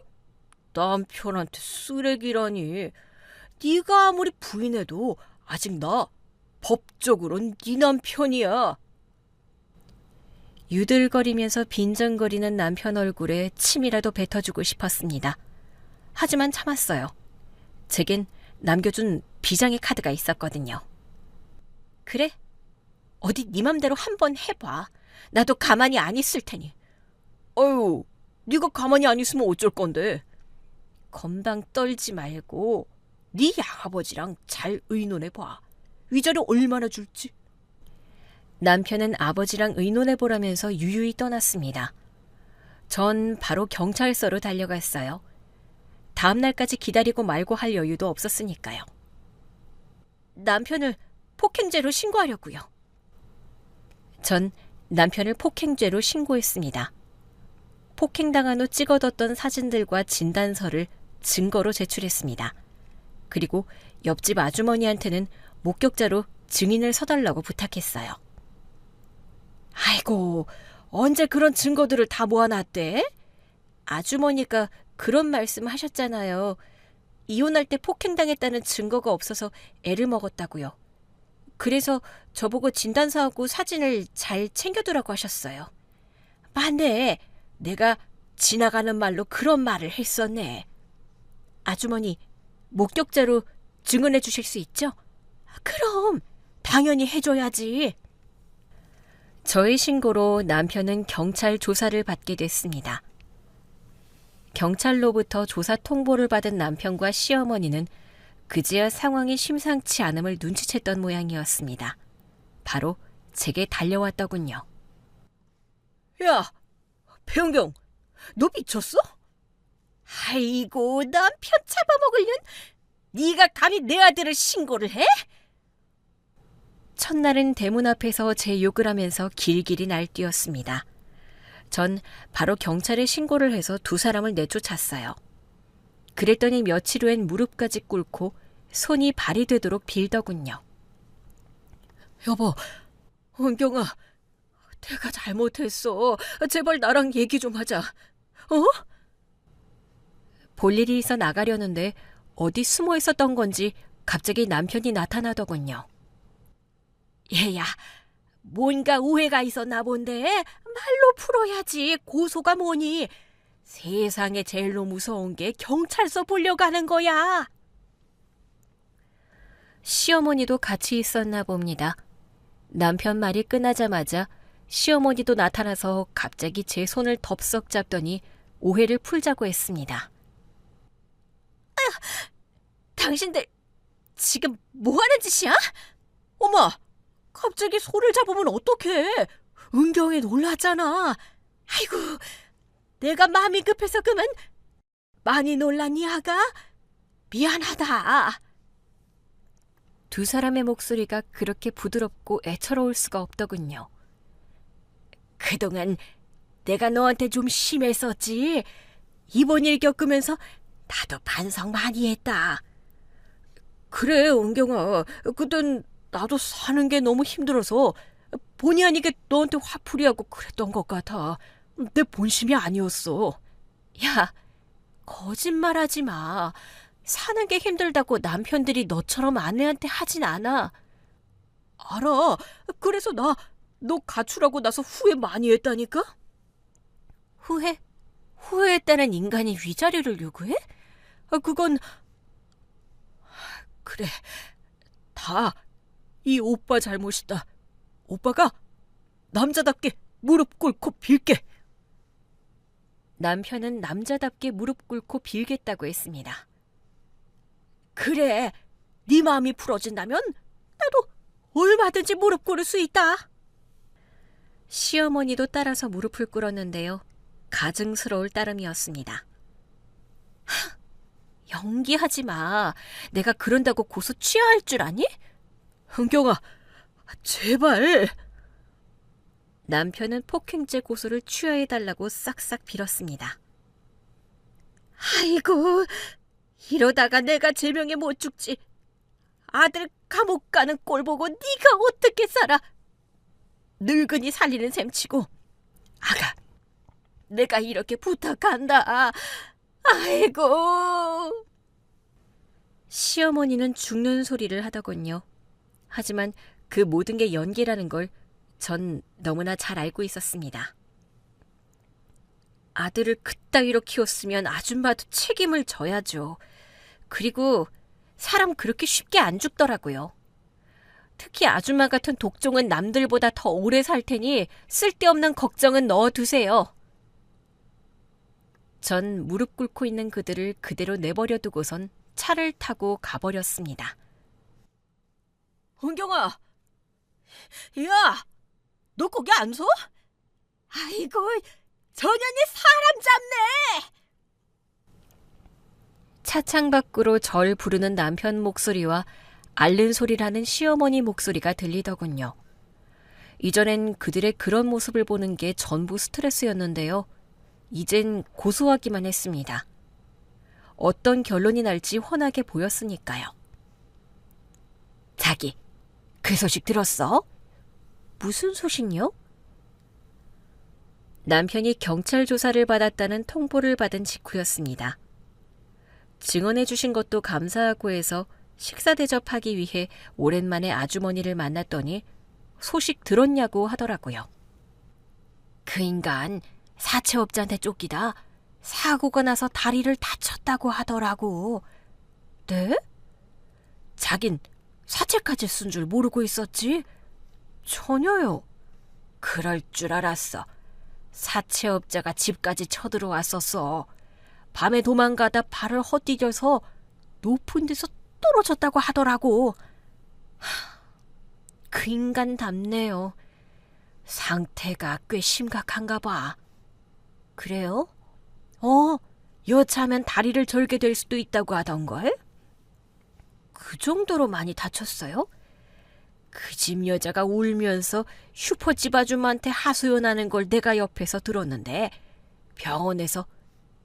S2: 남편한테 쓰레기라니. 네가 아무리 부인해도 아직 나 법적으로는 네 남편이야.
S1: 유들거리면서 빈정거리는 남편 얼굴에 침이라도 뱉어주고 싶었습니다. 하지만 참았어요. 제겐 남겨준 비장의 카드가 있었거든요.
S2: 그래, 어디 네 맘대로 한번 해봐. 나도 가만히 안 있을 테니. 아유, 네가 가만히 안 있으면 어쩔 건데. 건방 떨지 말고 네 양아버지랑 잘 의논해봐. 위자료 얼마나 줄지.
S1: 남편은 아버지랑 의논해보라면서 유유히 떠났습니다. 전 바로 경찰서로 달려갔어요. 다음 날까지 기다리고 말고 할 여유도 없었으니까요.
S2: 남편을 폭행죄로 신고하려고요.
S1: 전 남편을 폭행죄로 신고했습니다. 폭행당한 후 찍어뒀던 사진들과 진단서를 증거로 제출했습니다. 그리고 옆집 아주머니한테는 목격자로 증인을 서달라고 부탁했어요.
S2: 아이고, 언제 그런 증거들을 다 모아놨대? 아주머니가 그런 말씀 하셨잖아요. 이혼할 때 폭행당했다는 증거가 없어서 애를 먹었다고요. 그래서 저보고 진단서하고 사진을 잘 챙겨두라고 하셨어요. 맞네. 내가 지나가는 말로 그런 말을 했었네. 아주머니, 목격자로 증언해 주실 수 있죠? 그럼 당연히 해줘야지.
S1: 저의 신고로 남편은 경찰 조사를 받게 됐습니다. 경찰로부터 조사 통보를 받은 남편과 시어머니는 그제야 상황이 심상치 않음을 눈치챘던 모양이었습니다. 바로 제게 달려왔더군요.
S2: 야, 배영경, 너 미쳤어? 아이고, 남편 잡아먹으려는 네가 감히 내 아들을 신고를 해?
S1: 첫날은 대문 앞에서 제 욕을 하면서 길길이 날뛰었습니다. 전 바로 경찰에 신고를 해서 두 사람을 내쫓았어요. 그랬더니 며칠 후엔 무릎까지 꿇고 손이 발이 되도록 빌더군요.
S2: 여보, 은경아, 내가 잘못했어. 제발 나랑 얘기 좀 하자. 어?
S1: 볼 일이 있어 나가려는데 어디 숨어 있었던 건지 갑자기 남편이 나타나더군요.
S2: 얘야, 뭔가 오해가 있었나 본데 말로 풀어야지. 고소가 뭐니. 세상에 제일로 무서운 게 경찰서 보려고 하는 거야.
S1: 시어머니도 같이 있었나 봅니다. 남편 말이 끝나자마자 시어머니도 나타나서 갑자기 제 손을 덥석 잡더니 오해를 풀자고 했습니다.
S2: 당신들 지금 뭐 하는 짓이야? 어머, 갑자기 손을 잡으면 어떡해. 은경이 놀랐잖아. 아이고, 내가 마음이 급해서 그만. 많이 놀랐니, 아가? 미안하다.
S1: 두 사람의 목소리가 그렇게 부드럽고 애처로울 수가 없더군요.
S2: 그동안 내가 너한테 좀 심했었지. 이번 일 겪으면서 나도 반성 많이 했다. 그래, 은경아. 그땐 나도 사는 게 너무 힘들어서 본의 아니게 너한테 화풀이하고 그랬던 것 같아. 내 본심이 아니었어. 야, 거짓말하지 마. 사는 게 힘들다고 남편들이 너처럼 아내한테 하진 않아. 알아. 그래서 너 가출하고 나서 후회 많이 했다니까? 후회? 후회했다는 인간이 위자료를 요구해? 그건... 그래, 다 이 오빠 잘못이다. 오빠가 남자답게 무릎 꿇고 빌게.
S1: 남편은 남자답게 무릎 꿇고 빌겠다고 했습니다.
S2: 그래, 네 마음이 풀어진다면 나도 얼마든지 무릎 꿇을 수 있다.
S1: 시어머니도 따라서 무릎을 꿇었는데요. 가증스러울 따름이었습니다.
S2: 연기하지 마. 내가 그런다고 고소 취하할 줄 아니? 은경아, 제발.
S1: 남편은 폭행죄 고소를 취하해달라고 싹싹 빌었습니다.
S2: 아이고, 이러다가 내가 제명에 못 죽지. 아들 감옥 가는 꼴 보고 네가 어떻게 살아? 늙은이 살리는 셈치고. 아가, 내가 이렇게 부탁한다. 아이고.
S1: 시어머니는 죽는 소리를 하더군요. 하지만 그 모든 게 연기라는 걸 전 너무나 잘 알고 있었습니다. 아들을 그따위로 키웠으면 아줌마도 책임을 져야죠. 그리고 사람 그렇게 쉽게 안 죽더라고요. 특히 아줌마 같은 독종은 남들보다 더 오래 살 테니 쓸데없는 걱정은 넣어두세요. 전 무릎 꿇고 있는 그들을 그대로 내버려 두고선 차를 타고 가버렸습니다.
S2: 은경아, 야, 너 거기 안 서? 아이고, 저 년이 사람 잡네.
S1: 차창 밖으로 절 부르는 남편 목소리와 앓는 소리라는 시어머니 목소리가 들리더군요. 이전엔 그들의 그런 모습을 보는 게 전부 스트레스였는데요. 이젠 고소하기만 했습니다. 어떤 결론이 날지 훤하게 보였으니까요. 자기, 그 소식 들었어? 무슨 소식요? 남편이 경찰 조사를 받았다는 통보를 받은 직후였습니다. 증언해 주신 것도 감사하고 해서 식사 대접하기 위해 오랜만에 아주머니를 만났더니 소식 들었냐고 하더라고요. 그 인간 사채업자한테 쫓기다 사고가 나서 다리를 다쳤다고 하더라고. 네? 자긴 사채까지 쓴 줄 모르고 있었지? 전혀요. 그럴 줄 알았어. 사채업자가 집까지 쳐들어왔었어. 밤에 도망가다 발을 헛디뎌서 높은 데서 떨어졌다고 하더라고. 그 인간답네요. 상태가 꽤 심각한가 봐. 그래요? 여차하면 다리를 절게 될 수도 있다고 하던걸? 그 정도로 많이 다쳤어요? 그 집 여자가 울면서 슈퍼집 아줌마한테 하소연하는 걸 내가 옆에서 들었는데 병원에서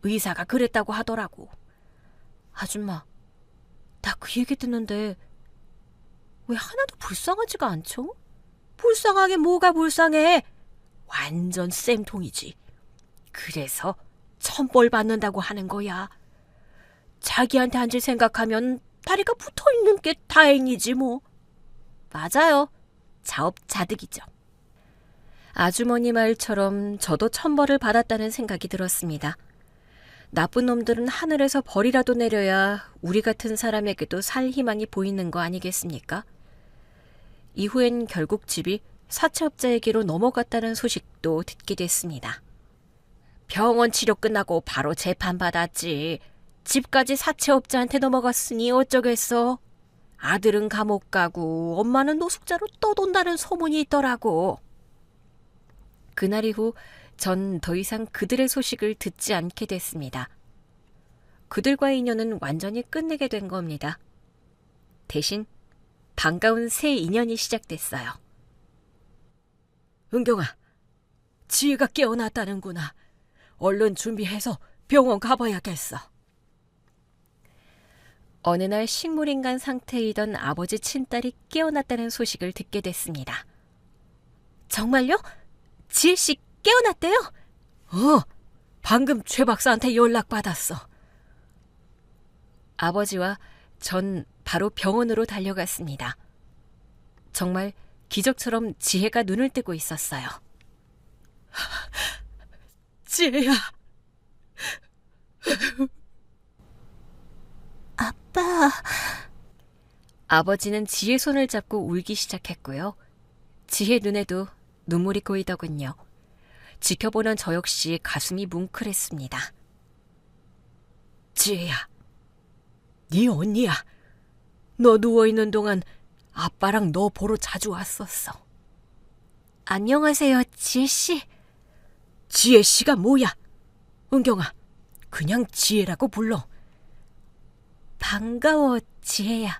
S1: 의사가 그랬다고 하더라고. 아줌마, 나 그 얘기 듣는데 왜 하나도 불쌍하지가 않죠? 불쌍하게 뭐가 불쌍해? 완전 쌤통이지. 그래서 천벌 받는다고 하는 거야. 자기한테 한 짓 생각하면 다리가 붙어있는 게 다행이지 뭐. 맞아요. 자업자득이죠. 아주머니 말처럼 저도 천벌을 받았다는 생각이 들었습니다. 나쁜 놈들은 하늘에서 벌이라도 내려야 우리 같은 사람에게도 살 희망이 보이는 거 아니겠습니까? 이후엔 결국 집이 사채업자에게로 넘어갔다는 소식도 듣게 됐습니다. 병원 치료 끝나고 바로 재판받았지. 집까지 사채업자한테 넘어갔으니 어쩌겠어. 아들은 감옥 가고 엄마는 노숙자로 떠돈다는 소문이 있더라고. 그날 이후 전 더 이상 그들의 소식을 듣지 않게 됐습니다. 그들과의 인연은 완전히 끝내게 된 겁니다. 대신 반가운 새 인연이 시작됐어요. 은경아, 지혜가 깨어났다는구나. 얼른 준비해서 병원 가봐야겠어. 어느 날 식물인간 상태이던 아버지 친딸이 깨어났다는 소식을 듣게 됐습니다. 정말요? 지혜씨 깨어났대요? 방금 최 박사한테 연락받았어. 아버지와 전 바로 병원으로 달려갔습니다. 정말 기적처럼 지혜가 눈을 뜨고 있었어요. 지혜야.
S2: 아빠.
S1: 아버지는 지혜 손을 잡고 울기 시작했고요. 지혜 눈에도 눈물이 고이더군요. 지켜보는 저 역시 가슴이 뭉클했습니다.
S2: 지혜야, 네 언니야. 너 누워있는 동안 아빠랑 너 보러 자주 왔었어.
S1: 안녕하세요, 지혜씨.
S2: 지혜씨가 뭐야? 은경아, 그냥 지혜라고 불러.
S1: 반가워, 지혜야.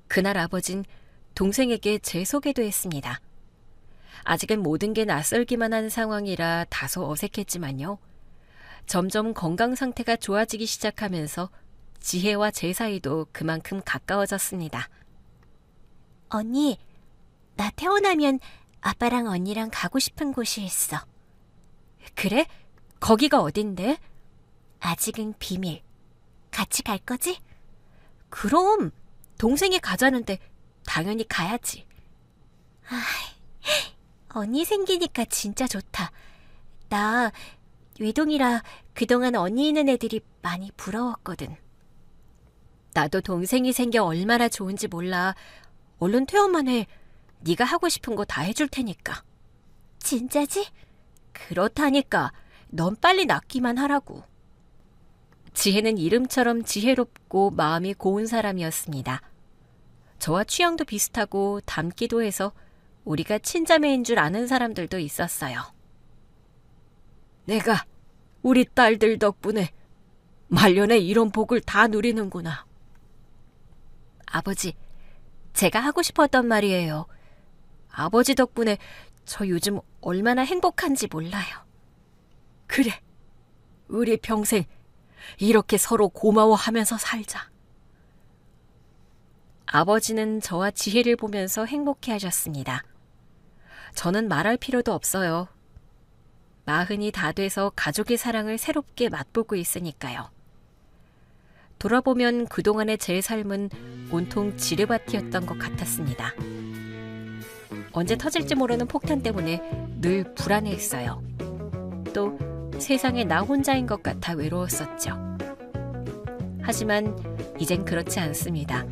S1: 그날 아버진 동생에게 재소개도 했습니다. 아직은 모든 게 낯설기만 한 상황이라 다소 어색했지만요. 점점 건강 상태가 좋아지기 시작하면서 지혜와 제 사이도 그만큼 가까워졌습니다.
S2: 언니, 나 태어나면 아빠랑 언니랑 가고 싶은 곳이 있어.
S1: 그래? 거기가 어딘데?
S2: 아직은 비밀. 같이 갈 거지?
S1: 그럼 동생이 가자는데 당연히 가야지.
S2: 언니 생기니까 진짜 좋다. 나 외동이라 그동안 언니 있는 애들이 많이 부러웠거든.
S1: 나도 동생이 생겨 얼마나 좋은지 몰라. 얼른 퇴원만 해. 네가 하고 싶은 거 다 해줄 테니까.
S2: 진짜지?
S1: 그렇다니까. 넌 빨리 낳기만 하라고. 지혜는 이름처럼 지혜롭고 마음이 고운 사람이었습니다. 저와 취향도 비슷하고 닮기도 해서 우리가 친자매인 줄 아는 사람들도 있었어요. 내가 우리 딸들 덕분에 말년에 이런 복을 다 누리는구나. 아버지, 제가 하고 싶었던 말이에요. 아버지 덕분에 저 요즘 얼마나 행복한지 몰라요. 그래, 우리 평생 이렇게 서로 고마워하면서 살자. 아버지는 저와 지혜를 보면서 행복해하셨습니다. 저는 말할 필요도 없어요. 40이 다 돼서 가족의 사랑을 새롭게 맛보고 있으니까요. 돌아보면 그동안의 제 삶은 온통 지뢰밭이었던 것 같았습니다. 언제 터질지 모르는 폭탄 때문에 늘 불안해했어요. 또 세상에 나 혼자인 것 같아 외로웠었죠. 하지만 이젠 그렇지 않습니다.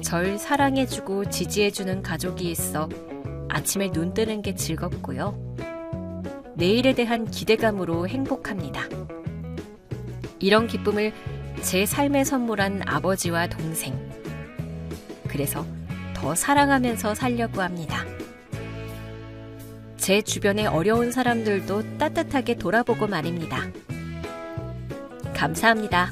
S1: 절 사랑해주고 지지해주는 가족이 있어 아침에 눈 뜨는 게 즐겁고요. 내일에 대한 기대감으로 행복합니다. 이런 기쁨을 제 삶에 선물한 아버지와 동생. 그래서 더 사랑하면서 살려고 합니다. 제 주변의 어려운 사람들도 따뜻하게 돌아보고 말입니다. 감사합니다.